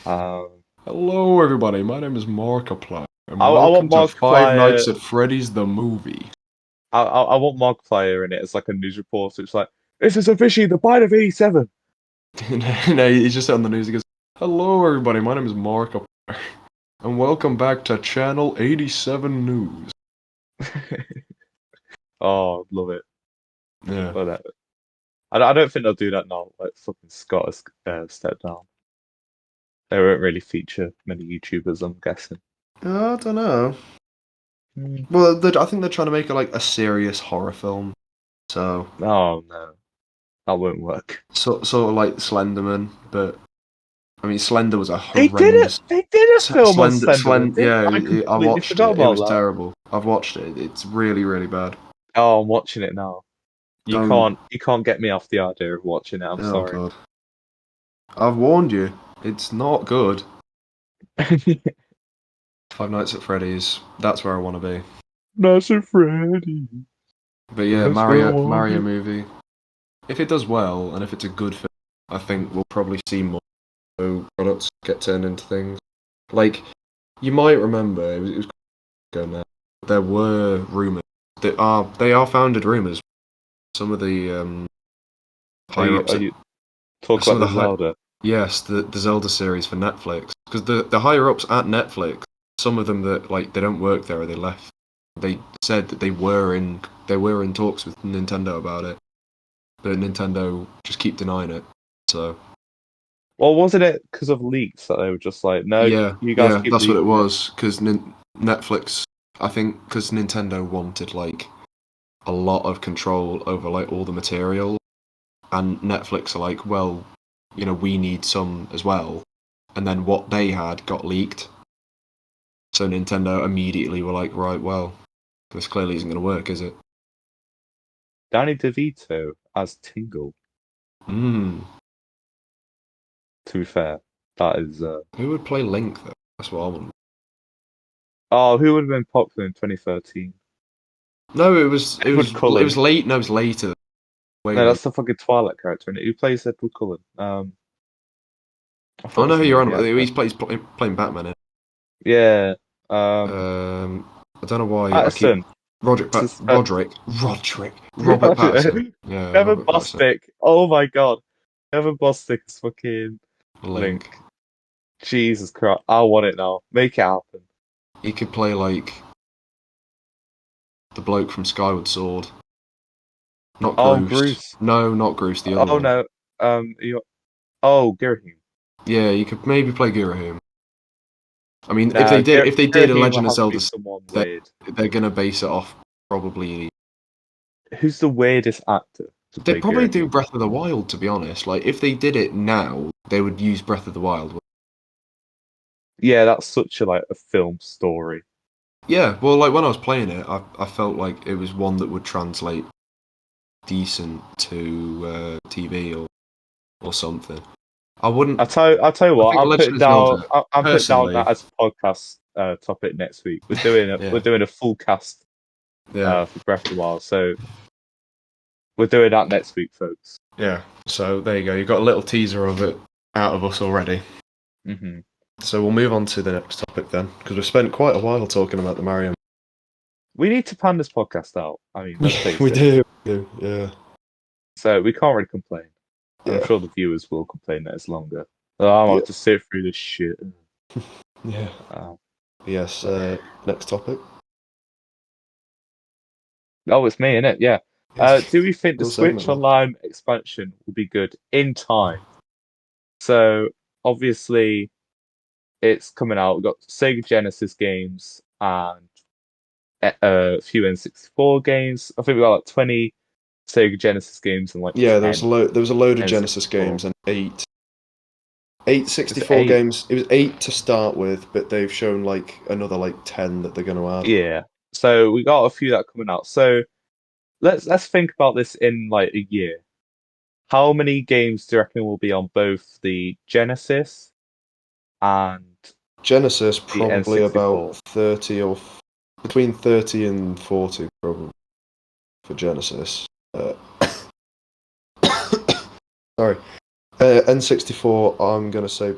Hello, everybody. My name is Markiplier, and I welcome want to Five Markiplier. Nights at Freddy's the movie. I want Markiplier in it as like a news reporter. It's like this is officially the bite of 87. No, he's just on the news. He goes, "Hello, everybody. My name is Markiplier, and welcome back to Channel 87 News." Oh, love it. Yeah. But I don't think they'll do that now. Like fucking Scott has stepped down. They won't really feature many YouTubers, I'm guessing. I don't know. Hmm. Well, I think they're trying to make it like a serious horror film. So, Oh no, that won't work. sort of like Slenderman, but I mean, Slender was a They did it. horrendous. They did a film on Slenderman, didn't Yeah, they? I I completely watched forgot it. It about was that. terrible. I've watched it. It's really, really bad. Oh, I'm watching it now. Don't. You can't get me off the idea of watching it. I'm Oh sorry. god. I've warned you. It's not good. Five Nights at Freddy's. That's where I want to be. Master Freddy. But yeah, That's where I want Mario to be. movie. If it does well and if it's a good film, I think we'll probably see more products get turned into things. Like you might remember, it was ago now. There were rumors that they are founded rumors. Some of the higher ups Are at you talk some about of the the high, Zelda? yes, the Zelda series for Netflix, because the higher ups at Netflix, some of them that like they don't work there or they left. They said that they were in talks with Nintendo about it, but Nintendo just keep denying it. So Well, wasn't it because of leaks that they were just like, no, you guys yeah, keep that's what it leaking it? was. Because Netflix, I think, because Nintendo wanted like a lot of control over like all the material, and Netflix are like, well, we need some as well, and then what they had got leaked, so Nintendo immediately were like, right, well, this clearly isn't going to work, is it? Danny DeVito as Tingle. Hmm. To be fair, that is. Who would play Link though? That's what I want. Oh, who would have been popular in 2013? No, it was Edward Cullen. late. No, it was later. Way No, late. that's the fucking Twilight character, and who plays Edward Cullen? I I thought it know was a who you're on movie about. actor. Playing Batman. Yeah. I don't know why I keep Patterson. Robert Patterson. Yeah, Kevin Robert Patterson. Bostic. Oh my god. Kevin Bostic is fucking Link. Link. Jesus Christ. I want it now. Make it happen. He could play like the bloke from Skyward Sword. Not Oh, Groose. Bruce. No, not Groose. The other Oh one. no. Oh, Girahim. Yeah, you could maybe play Girahim. I mean, if Nah, they did a Girahim will Legend of have to be Zelda, someone they weird. they're gonna base it off probably. Who's the weirdest actor to They'd play probably do Girahim? Breath of the Wild, to be honest. Like, if they did it now, they would use Breath of the Wild. Yeah, that's such a film story. Yeah, well, like when I was playing it, I felt like it was one that would translate decent to TV or something. I wouldn't. I'll tell you I what. think Legend of Zelda, I'm putting down personally, that as a podcast topic next week. We're yeah, doing a full cast yeah, for Breath of the Wild, so we're doing that next week, folks. yeah. So there you go. You got a little teaser of it out of us already. Hmm. So we'll move on to the next topic then, because we've spent quite a while talking about the Mario. We need to plan this podcast out. I mean, let's face We it. do, yeah, So we can't really complain. And I'm yeah, sure the viewers will complain that it's longer. Oh, I'm yeah, about to sit through this shit. yeah. Uh, Yes. Next topic. oh, it's me, innit? Yeah. Yes. Do we think the Your segment, Switch man. Online expansion will be good in time? So obviously it's coming out. We've got Sega Genesis games and a few N64 games. I think we got like 20 Sega Genesis games and like Yeah, 10 there was a load of Genesis N64. games and eight Is it 64 eight? games. It was 8 to start with, but they've shown like another like 10 that they're going to add. Yeah. So we got a few that are coming out. So let's think about this in like a year. How many games do you reckon will be on both the Genesis and Genesis the probably N64? about 30 or between 30 and 40 probably for Genesis. Sorry. N64 I'm going to say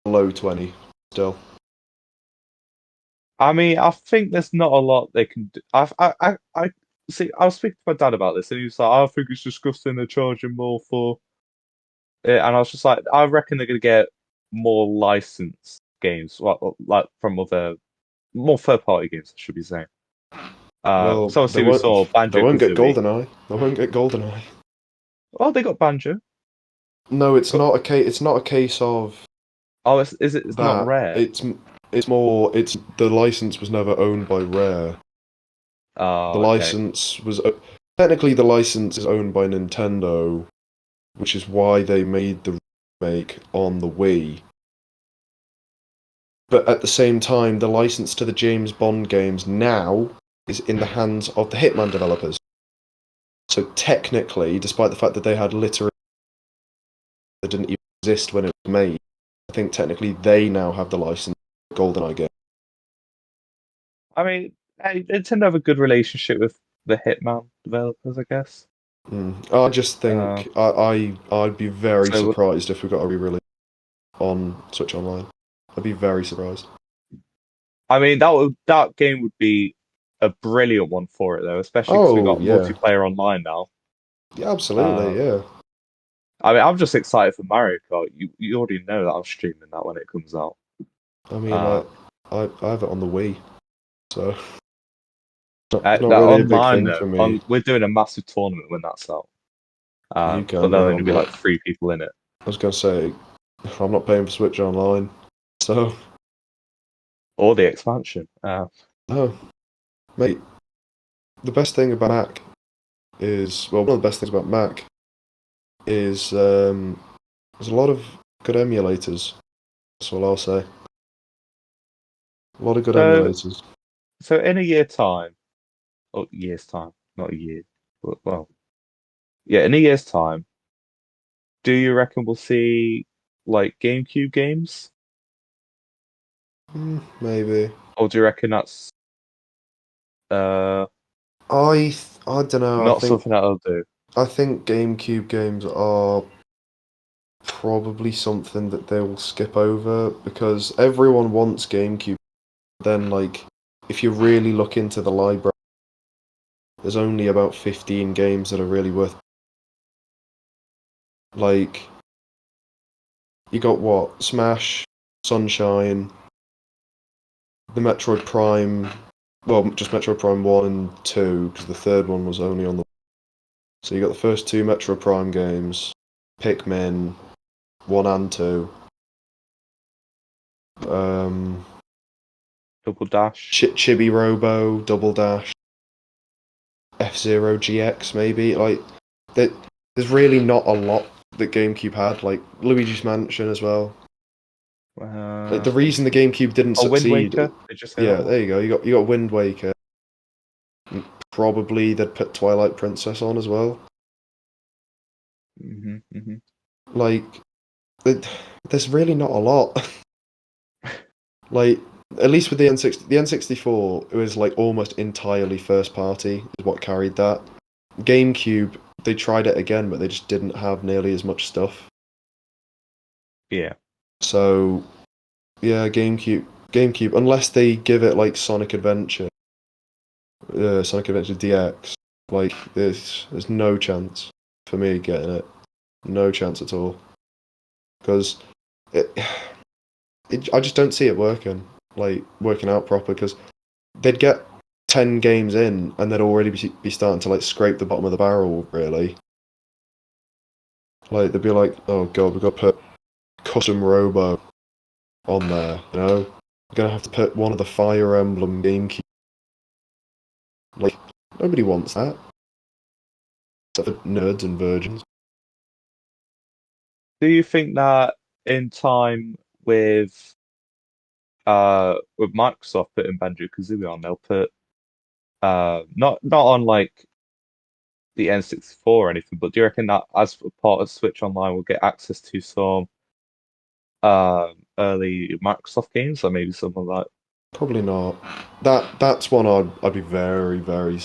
below 20 still. I mean, I think there's not a lot they can do. I see. I was speaking to my dad about this, and he was like, "I think it's disgusting they're charging more for it." And I was just like, "I reckon they're gonna get more licensed games, like from other more third-party games, I should be saying." Well, So obviously we saw they Banjo won't get Kazooie. GoldenEye. They won't get GoldenEye. Oh, they got Banjo. No, it's Got, not a case. It's not a case of oh, it's not that. Rare. It's more. It's the license was never owned by Rare. The Oh, okay. license was technically the license is owned by Nintendo, which is why they made the remake on the Wii. But at the same time, the license to the James Bond games now is in the hands of the Hitman developers. So technically, despite the fact that they had literally that didn't even exist when it was made, I think technically they now have the license to GoldenEye game. I mean, they tend to have a good relationship with the Hitman developers, I guess. I just Uh, think I'd be very so surprised if we got a re-release on Switch Online. I'd be very surprised. I mean, that game would be a brilliant one for it though, especially because we Oh got yeah, multiplayer online now. yeah, absolutely, Uh, yeah. I mean, I'm just excited for Mario Kart. You already know that I'm streaming that when it comes out. I mean, Uh, I have it on the Wii, so it's not that really a big online thing though, for me. we're doing a massive tournament when that's out. You But can there'll now, only be but like 3 people in it. I was gonna say I'm not paying for Switch Online, so Or the expansion. oh, mate, the best thing about Mac is, well, one of the best things about Mac is there's a lot of good emulators. That's all I'll say. A lot of good So, emulators. so in a year's time, or year's time, not a year, but well, yeah, in a year's time, do you reckon we'll see like GameCube games, Maybe. or do you reckon that's uh I don't know. not something that I'll do? I think GameCube games are probably something that they will skip over because everyone wants GameCube. Then, like, if you really look into the library, there's only about 15 games that are really worth. Like, you got what? Smash, Sunshine, the Metroid Prime. Well, just Metroid Prime 1 and 2, because the third one was only on the. So you got the first two Metroid Prime games, Pikmin 1 and 2. Double Dash. Chibi Robo, Double Dash, F-Zero GX maybe. Like, there's really not a lot that GameCube had. Like Luigi's Mansion as well. Like the reason the GameCube didn't Oh, Wind succeed. Waker. Did you say Yeah, that one? there you go. You got Wind Waker. Probably they'd put Twilight Princess on as well. Like, there's really not a lot. Like, at least with the N64, it was like almost entirely first party is what carried that. GameCube, they tried it again, but they just didn't have nearly as much stuff. Yeah. So, yeah, GameCube, unless they give it like Sonic Adventure DX, like there's no chance for me getting it, no chance at all, because it, I just don't see it working out proper, because they'd get 10 games in and they'd already be starting to like scrape the bottom of the barrel, really. Like they'd be like, oh god, we've got to put Custom Robo on there, you know? We're gonna have to put one of the Fire Emblem GameCube. Like, nobody wants that. Except for nerds and virgins. Do you think that in time with Microsoft putting Banjo-Kazooie on, they'll put not on like the N64 or anything, but do you reckon that as a part of Switch Online we'll get access to some early Microsoft games, or maybe something like Probably not. That's one I'd be very, very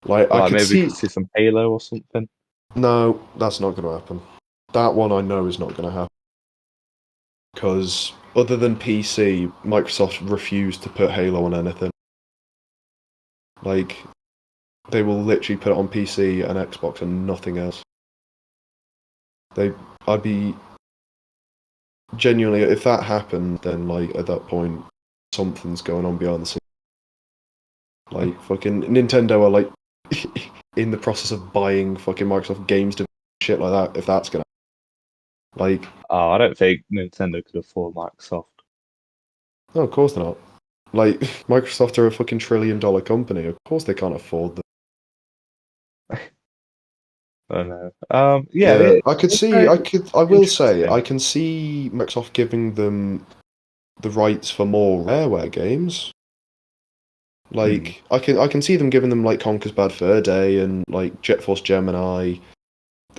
like I like could maybe we see. could see some Halo or something? No, that's not gonna happen. That one I know is not gonna happen. Because other than PC, Microsoft refused to put Halo on anything. Like, they will literally put it on PC and Xbox and nothing else. I'd be genuinely, if that happened, then like at that point, something's going on behind the scenes. Like fucking Nintendo are like in the process of buying fucking Microsoft games to shit like that. If that's gonna like, Oh, I don't think Nintendo could afford Microsoft. no, of course not. Like Microsoft are a fucking $1 trillion company. Of course they can't afford them. I don't know. Yeah, Yeah, I could it's see. very I will say, interesting. I can see Microsoft giving them the rights for more Rareware games. Like, I can see them giving them like Conker's Bad Fur Day and like Jet Force Gemini,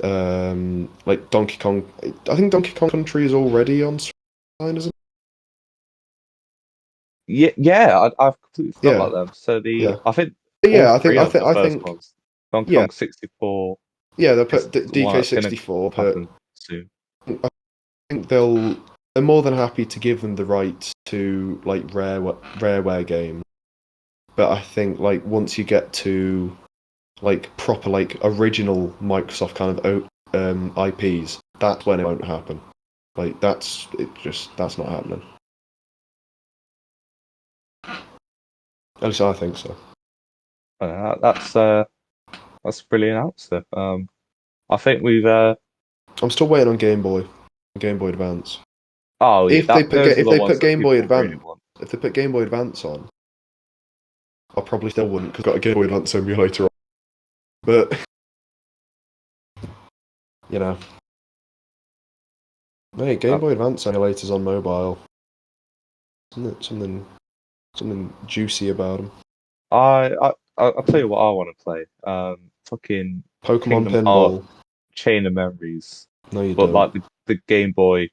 like Donkey Kong. I think Donkey Kong Country is already on Switch, isn't it? Yeah, I've completely forgot Yeah, about them. So yeah, I think all yeah. three of the I first think, ones, Donkey yeah, Kong 64 yeah. They'll is put the one that's gonna DK64. happen soon. I think they're more than happy to give them the rights to like Rareware games. But I think like once you get to like proper like original Microsoft kind of IPs, that's when it won't happen. Like that's not happening. At least I think so. That's a brilliant answer. I think we've I'm still waiting on Game Boy Advance. oh yeah, If they put those are if the they ones put that Game Boy people really Advance want. if they put Game Boy Advance on, I probably still wouldn't because I've got a Game Boy Advance emulator on. But, you know. Mate, Game Boy Advance emulators on mobile. Isn't it something juicy about them? I'll tell you what I want to play. Fucking Pokemon Kingdom Hearts Pinball. Chain of Memories, No, you but don't. like the Game Boy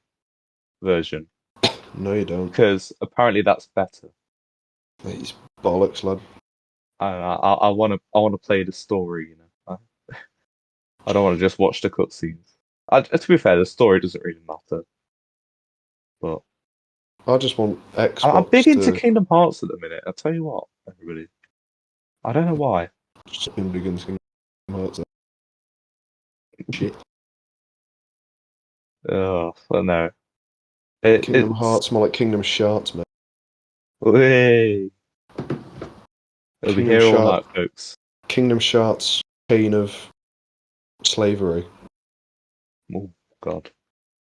version, No, you don't. because apparently that's better. It's bollocks, lad. I want to play the story. You know, I don't want to just watch the cutscenes. To be fair, the story doesn't really matter. But I just want I'm big Xbox into to Kingdom Hearts at the minute. I'll tell you what, everybody. I don't know why. just begin Kingdom Hearts. Shit. Oh, I don't know. Kingdom It's Hearts more like Kingdom Shards, man. way. It'll be Kingdom here all Shard night, folks. Kingdom Shards chain of slavery. Oh God.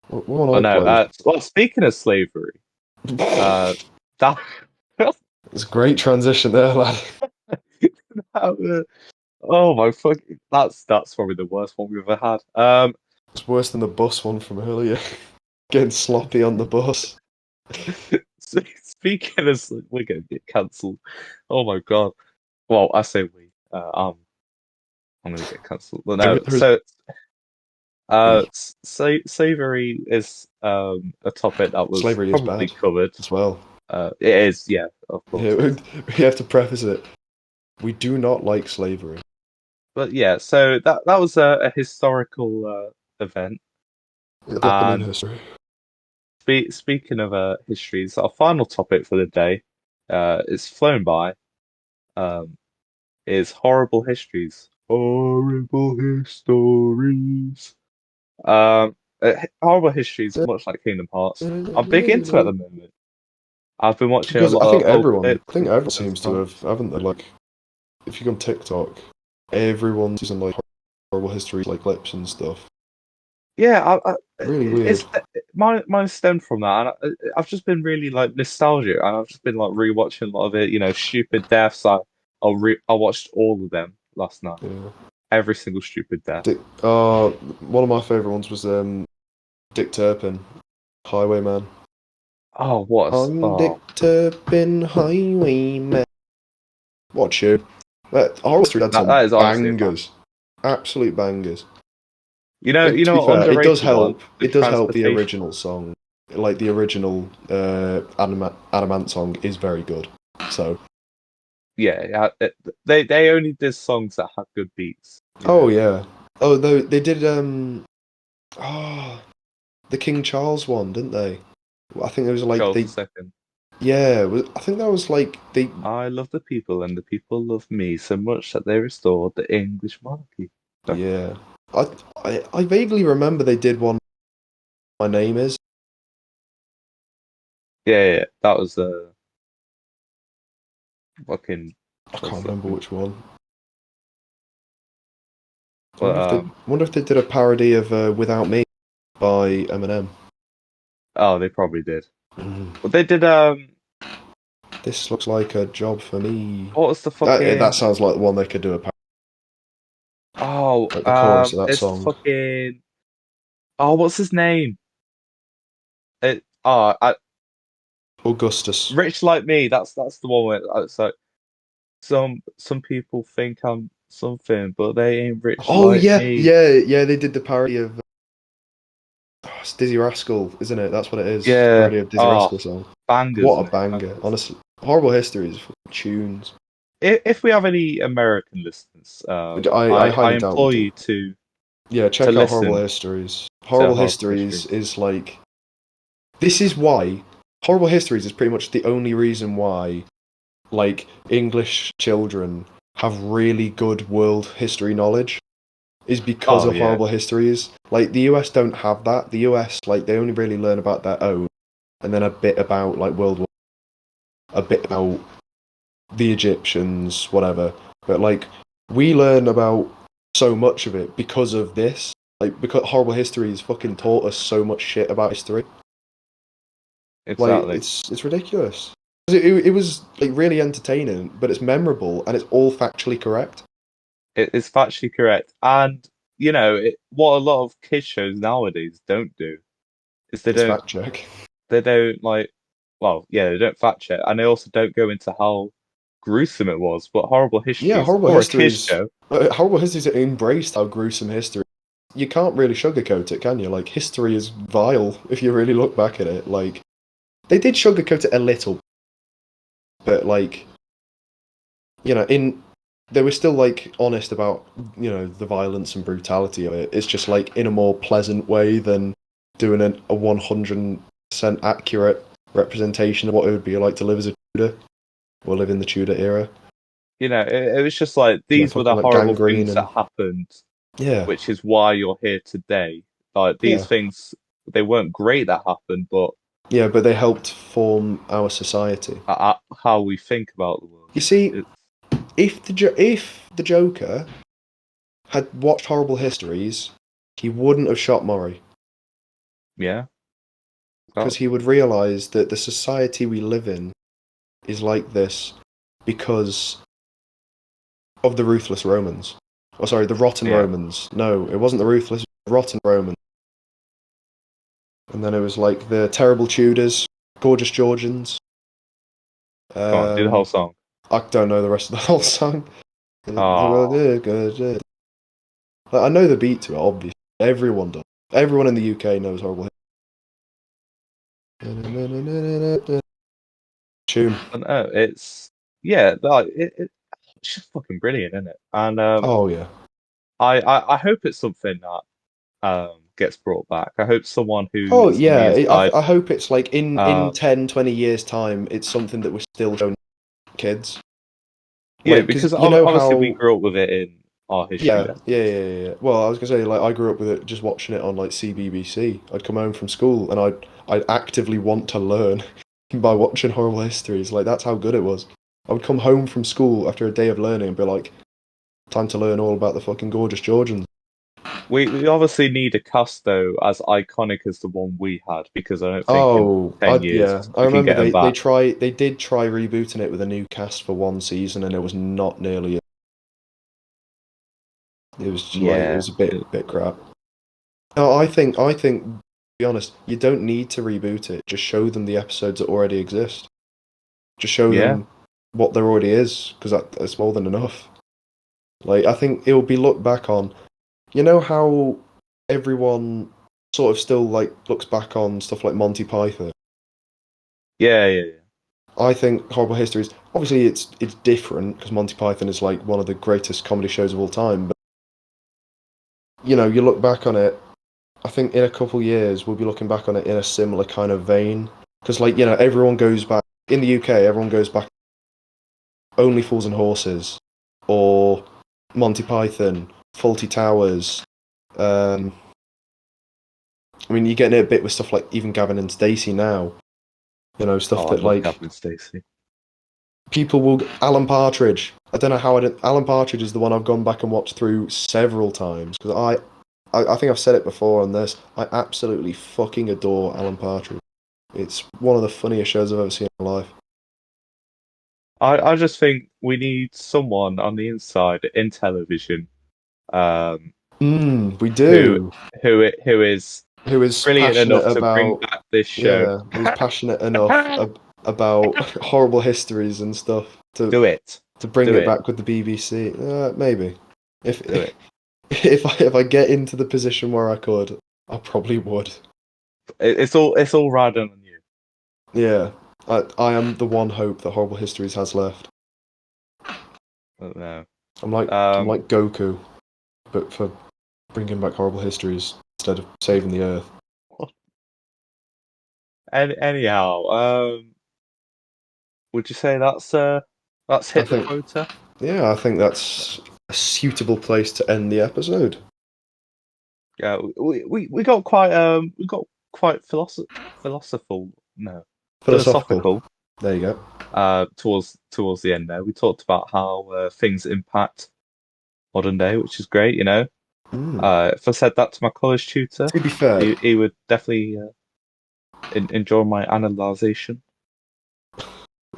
What one Oh I no. played. Well, speaking of slavery, that that, It's a great transition there, lad. oh my fuck, that's probably the worst one we've ever had. It's worse than the bus one from earlier. Getting sloppy on the bus. Speaking of, we're gonna get cancelled. Oh my God. Well, I say we. I'm gonna get cancelled. But no. There's So, slavery is a topic that was slavery is probably bad covered. as well. It is, yeah, of Yeah, course. we have to preface it. We do not like slavery. But yeah, so that was a historical event. It happened in And history. speaking of history, so our final topic for the day, it's flown by, um, is horrible histories. Horrible histories. Horrible histories, much like Kingdom Hearts. I'm big into it at the moment. I've been watching a Because lot of old clips I think everyone and seems to stuff. have, haven't they? Like, if you go on TikTok, everyone's using like horrible history, like clips and stuff. Yeah, Really weird. mine stemmed from that, and I've just been really like nostalgic, and I've just been like rewatching a lot of it. You know, stupid deaths. I watched all of them last night. Yeah. Every single stupid death. One of my favorite ones was Dick Turpin, Highwayman. Oh, what? I'm Dick Oh, Turpin, Highwayman. What you? Horror Street had some that is honestly a banger. bangers, absolute bangers. You To be know, fair, it does underrated one, help. the It does help the transportation. original song, like the original Adamant song is very good. So, Yeah, they only did songs that had good beats. You oh know, yeah, oh they did oh the King Charles one, didn't they? I think it was like Charles they II. yeah. I think that was like they I love the people, and the people love me so much that they restored the English monarchy. So, yeah. I vaguely remember they did one. My name is. yeah, that was fucking I one can't remember second. which one. But Wonder if they did a parody of "Without Me" by Eminem. oh, they probably did. Mm. But they did This looks like a job for me. what was the That fucking sounds like the one they could do a oh like the chorus of that it's the song. fucking oh what's his name? Augustus. Rich Like Me. That's the one where it's like some people think I'm something, but they ain't rich Oh like yeah, me. yeah. They did the parody of it's Dizzy Rascal, isn't it? That's what it is. Yeah. Parody of Dizzy Oh, Rascal song. bangers, What a mate, banger! bangers. Honestly, Horrible Histories tunes. If we have any American listeners, I I highly doubt we implore do. you to Yeah, check out Horrible listen Histories. to Horrible Horrible Histories Histories. is like this is why Horrible Histories is pretty much the only reason why like English children have really good world history knowledge is because Oh of yeah, Horrible Histories. Like the US don't have that. The US like they only really learn about their own and then a bit about like World War, a bit about the Egyptians, whatever. But like we learn about so much of it because of this. Like because Horrible Histories fucking taught us so much shit about history. Like exactly. it's ridiculous. It was like really entertaining, but it's memorable and it's all factually correct. It is factually correct, and what a lot of kids shows nowadays don't do is It's fact check. they don't like well, yeah, they don't fact check, and they also don't go into how gruesome it was. But Horrible Yeah, Histories horrible for a kids histories. show, Horrible histories embraced how gruesome history. You can't really sugarcoat it, can you? Like history is vile if you really look back at it. Like they did sugarcoat it a little, but like in they were still like honest about the violence and brutality of it. It's just like in a more pleasant way than doing a 100% accurate representation of what it would be like to live as a Tudor or live in the Tudor era. it was just like these were Fucking the like horrible gangrene things and that happened, yeah, which is why you're here today. Like these yeah, things, they weren't great that happened, but yeah. But they helped form our society. how we think about the world. You see, It's, if the Joker had watched Horrible Histories, he wouldn't have shot Murray yeah, because that, he would realize that the society we live in is like this because of the ruthless Romans. Oh, sorry, the rotten yeah. Romans. No, it wasn't the ruthless, rotten Romans. And then it was like the terrible Tudors, gorgeous Georgians. Come on, do the whole Um, song. I don't know the rest of the whole song. Oh, Like, I know the beat to it, obviously. Everyone does. Everyone in the UK knows Horrible Tune. I know it's yeah, like it's just fucking brilliant, isn't it? And Oh, yeah. I hope it's something that gets brought back. I hope someone who Oh, is on the yeah. inside, I hope it's like in uh, 10, 20 years' time, it's something that we're still showing kids. yeah, Like, because because you know obviously we how. grew up with it in our history Yeah, lesson. yeah, yeah, yeah, yeah. Well, I was gonna say, like, I grew up with it just watching it on like CBBC. I'd come home from school and I'd actively want to learn by watching Horrible Histories. Like, that's how good it was. I would come home from school after a day of learning and be like, time to learn all about the fucking gorgeous Georgians. We obviously need a cast though as iconic as the one we had because I don't think in Oh, 10 years yeah. I we can remember get them back. they did try rebooting it with a new cast for one season and it was not nearly. It was just, like it Yeah, was a bit crap. No, I think to be honest, you don't need to reboot it. Just show them the episodes that already exist. Just show yeah, them what there already is, because that's more than enough. Like I think it will be looked back on. You know how everyone sort of still like looks back on stuff like Monty Python. yeah, yeah, yeah. I think Horrible Histories. Obviously, it's different because Monty Python is like one of the greatest comedy shows of all time. But you look back on it. I think in a couple years we'll be looking back on it in a similar kind of vein because everyone goes back in the UK. Everyone goes back Only Fools and Horses or Monty Python, Faulty Towers. Um, I mean, you're getting it a bit with stuff like even Gavin and Stacey now. Stuff Oh, I that love like Captain Stacey. people will. Alan Partridge. I don't know how I did. Alan Partridge is the one I've gone back and watched through several times because I think I've said it before on this. I absolutely fucking adore Alan Partridge. It's one of the funniest shows I've ever seen in my life. I just think we need someone on the inside in television, um, We who do. who is Who is brilliant passionate enough to bring about, back this show. yeah, who's passionate enough about horrible histories and stuff Do it, to bring do it it, back with the BBC. Maybe. If do it. if I get into the position where I could, I probably would. It's all riding on you. Yeah. I am the one hope that Horrible Histories has left. I don't know. I'm Um, like Goku, but for bringing back Horrible Histories instead of saving the Earth. anyhow, would you say that's I hit the think, quota? yeah, I think that's a suitable place to end the episode. Yeah, we got quite philosophical, no, Philosophical. philosophical There you go. towards the end there. We talked about how things impact modern day, which is great, you know. Mm. If I said that to my college tutor, To be fair, he would definitely enjoy my analyzation.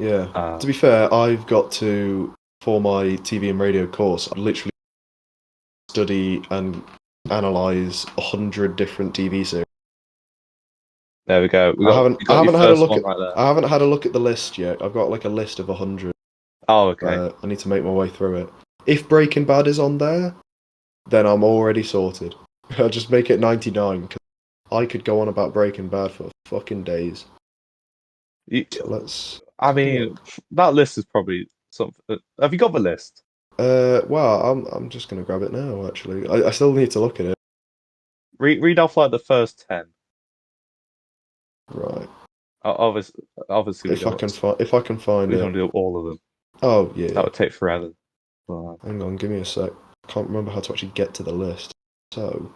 Yeah. To be fair, I've got to, for my TV and radio course, I literally study and analyze 100 different TV series. There we go. I haven't had a look at right there. I haven't had a look at the list yet. I've got like a list of 100. Oh, okay. I need to make my way through it. If Breaking Bad is on there, then I'm already sorted. I'll just make it 99 because I could go on about Breaking Bad for fucking days. I mean, that list is probably something. Have you got the list? Well, I'm just gonna grab it now. Actually, I still need to look at it. Read off like the first 10. Right. Obviously, If I can find we it. don't do all of them. Oh yeah. That would take forever. Hang on, give me a sec. Can't remember how to actually get to the list. So,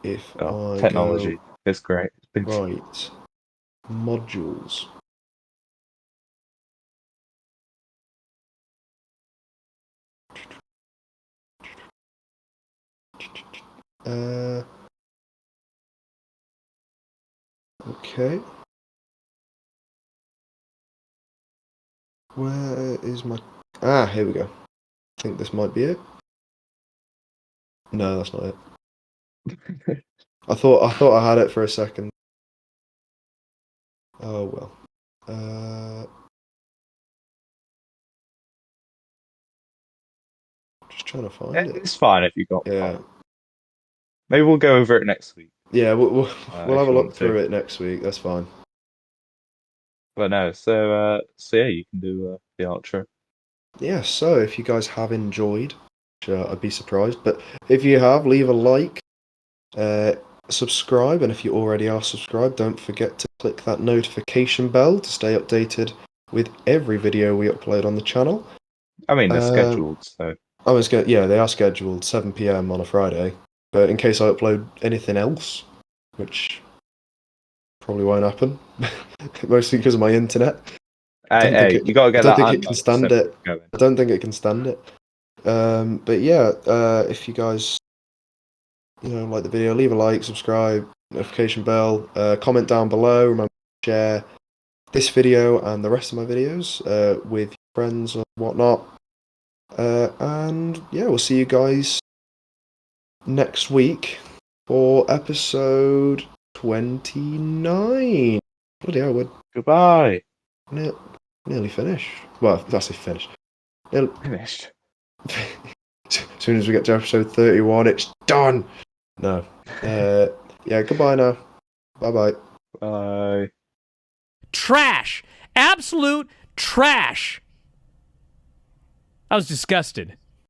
if I technology, it's great. Right, modules. Okay. Where is my... Ah, here we go. I think this might be it. No, that's not it. I thought I had it for a second. Oh well. Just trying to find it. It's fine if you got. Yeah. Maybe we'll go over it next week. Yeah, we'll have a look through to. it next week. That's fine. But no, so yeah, you can do the outro. Yeah. So if you guys have enjoyed, I'd be surprised. But if you have, leave a like. Subscribe, and if you already are subscribed, don't forget to click that notification bell to stay updated with every video we upload on the channel. I mean, they're scheduled, so. Yeah, they are scheduled 7 p.m. on a Friday. But in case I upload anything else, which probably won't happen, mostly because of my internet. You gotta get that. I don't think it can stand it. I don't think it can stand it. But yeah, if you guys like the video, leave a like, subscribe, notification bell, comment down below. Remember to share this video and the rest of my videos with friends or whatnot. And yeah, we'll see you guys next week for episode 29. Bloody hell, we're Goodbye. Nearly finished. Well, that's finished. Finished. As soon as we get to episode 31, it's done. No. Yeah, goodbye now. Bye-bye. Bye. Trash. Absolute trash. I was disgusted.